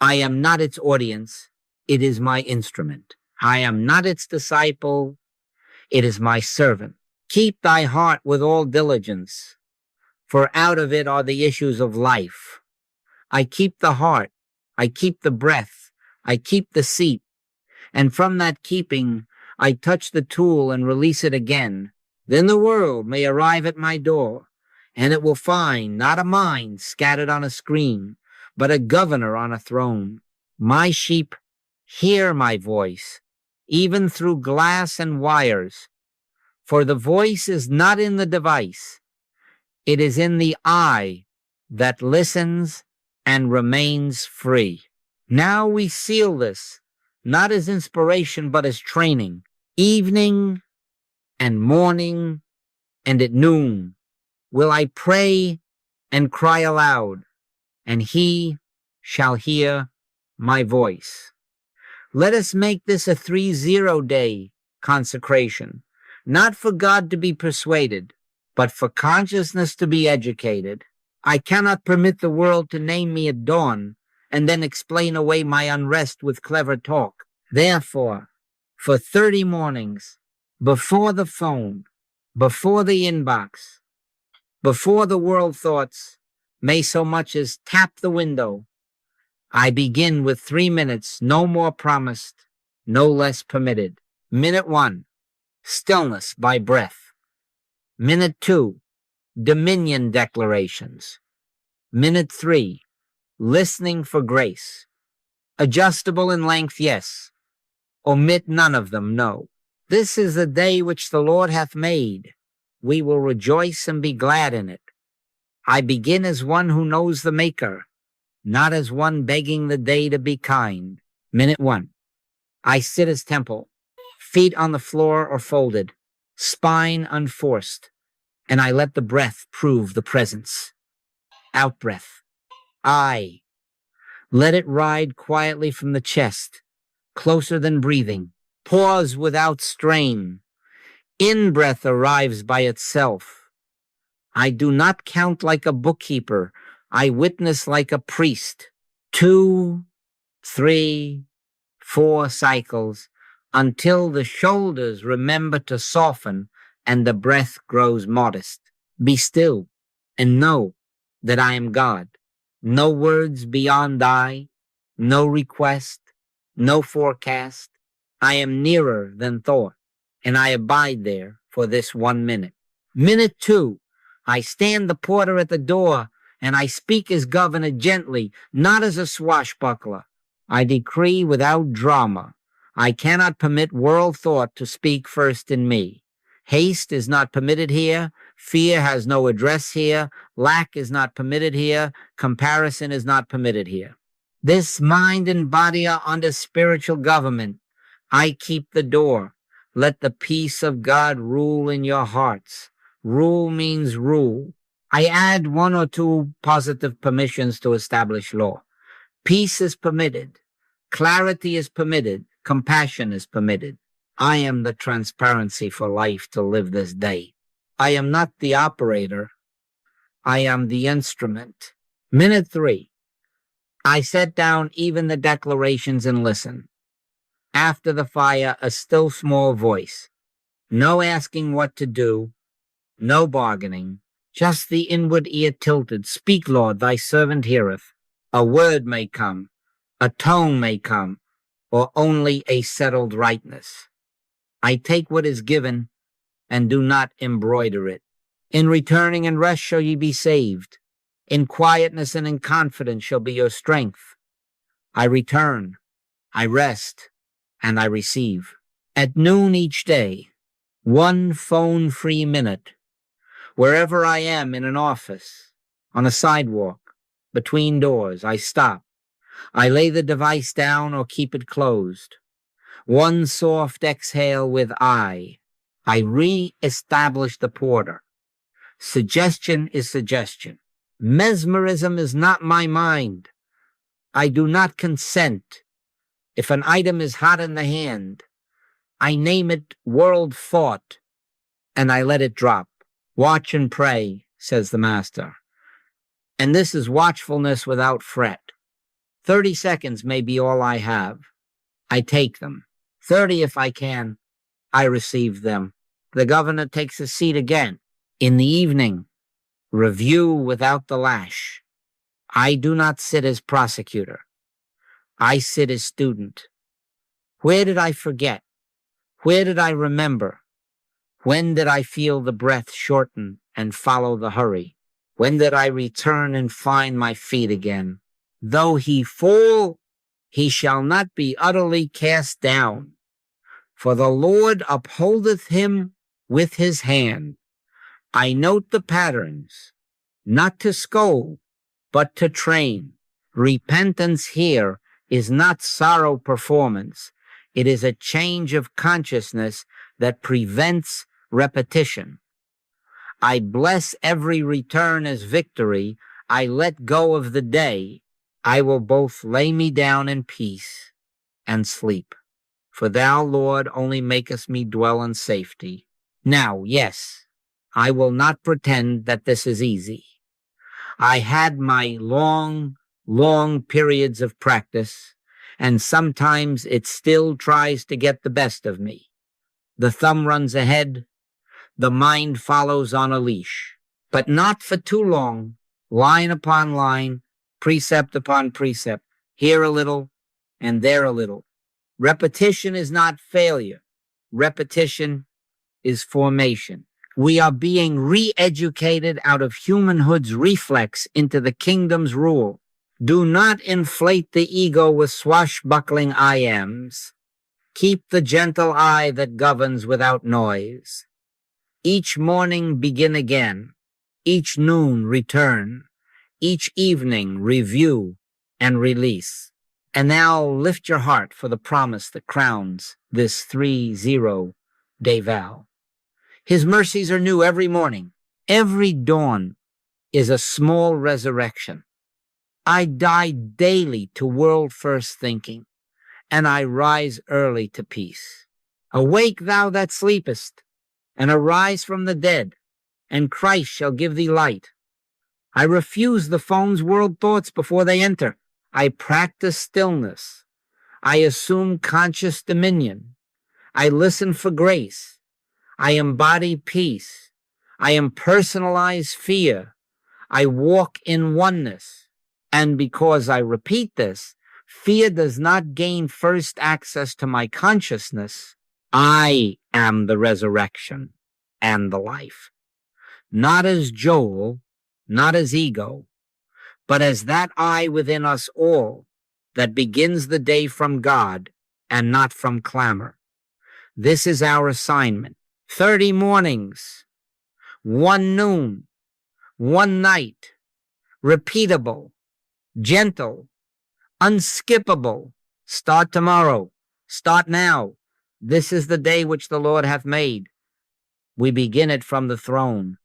I am not its audience. It is my instrument. I am not its disciple. It is my servant. Keep thy heart with all diligence, for out of it are the issues of life. I keep the heart. I keep the breath. I keep the seat. And from that keeping, I touch the tool and release it again. Then the world may arrive at my door, and it will find not a mind scattered on a screen, but a governor on a throne. My sheep hear my voice, even through glass and wires. For the voice is not in the device. It is in the eye that listens and remains free. Now we seal this, not as inspiration, but as training. Evening and morning and at noon will I pray and cry aloud, and he shall hear my voice. Let us make this a 3-0 day consecration, not for God to be persuaded, but for consciousness to be educated. I cannot permit the world to name me at dawn and then explain away my unrest with clever talk. Therefore, for 30 mornings, before the phone, before the inbox, before the world thoughts may so much as tap the window, I begin with 3 minutes, no more promised, no less permitted. Minute 1, stillness by breath. Minute 2, dominion declarations. Minute 3, listening for grace. Adjustable in length, yes. Omit none of them, no. This is the day which the Lord hath made. We will rejoice and be glad in it. I begin as one who knows the Maker, not as one begging the day to be kind. Minute 1. I sit as temple, feet on the floor or folded, spine unforced, and I let the breath prove the presence. Out breath. I let it ride quietly from the chest, closer than breathing. Pause without strain. In-breath arrives by itself. I do not count like a bookkeeper. I witness like a priest. 2, 3, 4 cycles until the shoulders remember to soften and the breath grows modest. Be still and know that I am God. No words beyond I, no request, no forecast. I am nearer than thought, and I abide there for this 1 minute. Minute 2, I stand the porter at the door, and I speak as governor gently, not as a swashbuckler. I decree without drama. I cannot permit world thought to speak first in me. Haste is not permitted here. Fear has no address here. Lack is not permitted here. Comparison is not permitted here. This mind and body are under spiritual government. I keep the door. Let the peace of God rule in your hearts. Rule means rule. I add 1 or 2 positive permissions to establish law. Peace is permitted. Clarity is permitted. Compassion is permitted. I am the transparency for life to live this day. I am not the operator. I am the instrument. Minute 3. I set down even the declarations and listen. After the fire, a still small voice. No asking what to do. No bargaining. Just the inward ear tilted. Speak, Lord, thy servant heareth. A word may come. A tone may come. Or only a settled rightness. I take what is given and do not embroider it. In returning and rest shall ye be saved. In quietness and in confidence shall be your strength. I return, I rest, and I receive. At noon each day, 1 phone-free minute. Wherever I am, in an office, on a sidewalk, between doors, I stop. I lay the device down or keep it closed. 1 soft exhale with I re-establish the porter. Suggestion is suggestion. Mesmerism is not my mind. I do not consent. If an item is hot in the hand, I name it world thought, and I let it drop. Watch and pray, says the master. And this is watchfulness without fret. 30 seconds may be all I have. I take them. 30 if I can. I receive them. The governor takes a seat again. In the evening, review without the lash. I do not sit as prosecutor. I sit as student. Where did I forget? Where did I remember? When did I feel the breath shorten and follow the hurry? When did I return and find my feet again? Though he fall, he shall not be utterly cast down. For the Lord upholdeth him with his hand. I note the patterns, not to scold, but to train. Repentance here is not sorrow performance. It is a change of consciousness that prevents repetition. I bless every return as victory. I let go of the day. I will both lay me down in peace and sleep. For thou, Lord, only makest me dwell in safety. Now, yes, I will not pretend that this is easy. I had my long periods of practice, and sometimes it still tries to get the best of me. The thumb runs ahead, the mind follows on a leash, but not for too long, line upon line, precept upon precept, here a little and there a little. Repetition is not failure. Repetition is formation. We are being re-educated out of humanhood's reflex into the kingdom's rule. Do not inflate the ego with swashbuckling I ams. Keep the gentle eye that governs without noise. Each morning begin again. Each noon return. Each evening review and release. And now lift your heart for the promise that crowns this 30-day vow. His mercies are new every morning. Every dawn is a small resurrection. I die daily to world-first thinking, and I rise early to peace. Awake thou that sleepest, and arise from the dead, and Christ shall give thee light. I refuse the phone's world thoughts before they enter. I practice stillness. I assume conscious dominion. I listen for grace. I embody peace. I impersonalize fear. I walk in oneness. And because I repeat this, fear does not gain first access to my consciousness. I am the resurrection and the life. Not as Joel, not as ego, but as that I within us all that begins the day from God and not from clamor. This is our assignment. 30 mornings, 1 noon, 1 night, repeatable, gentle, unskippable. Start tomorrow. Start now. This is the day which the Lord hath made. We begin it from the throne.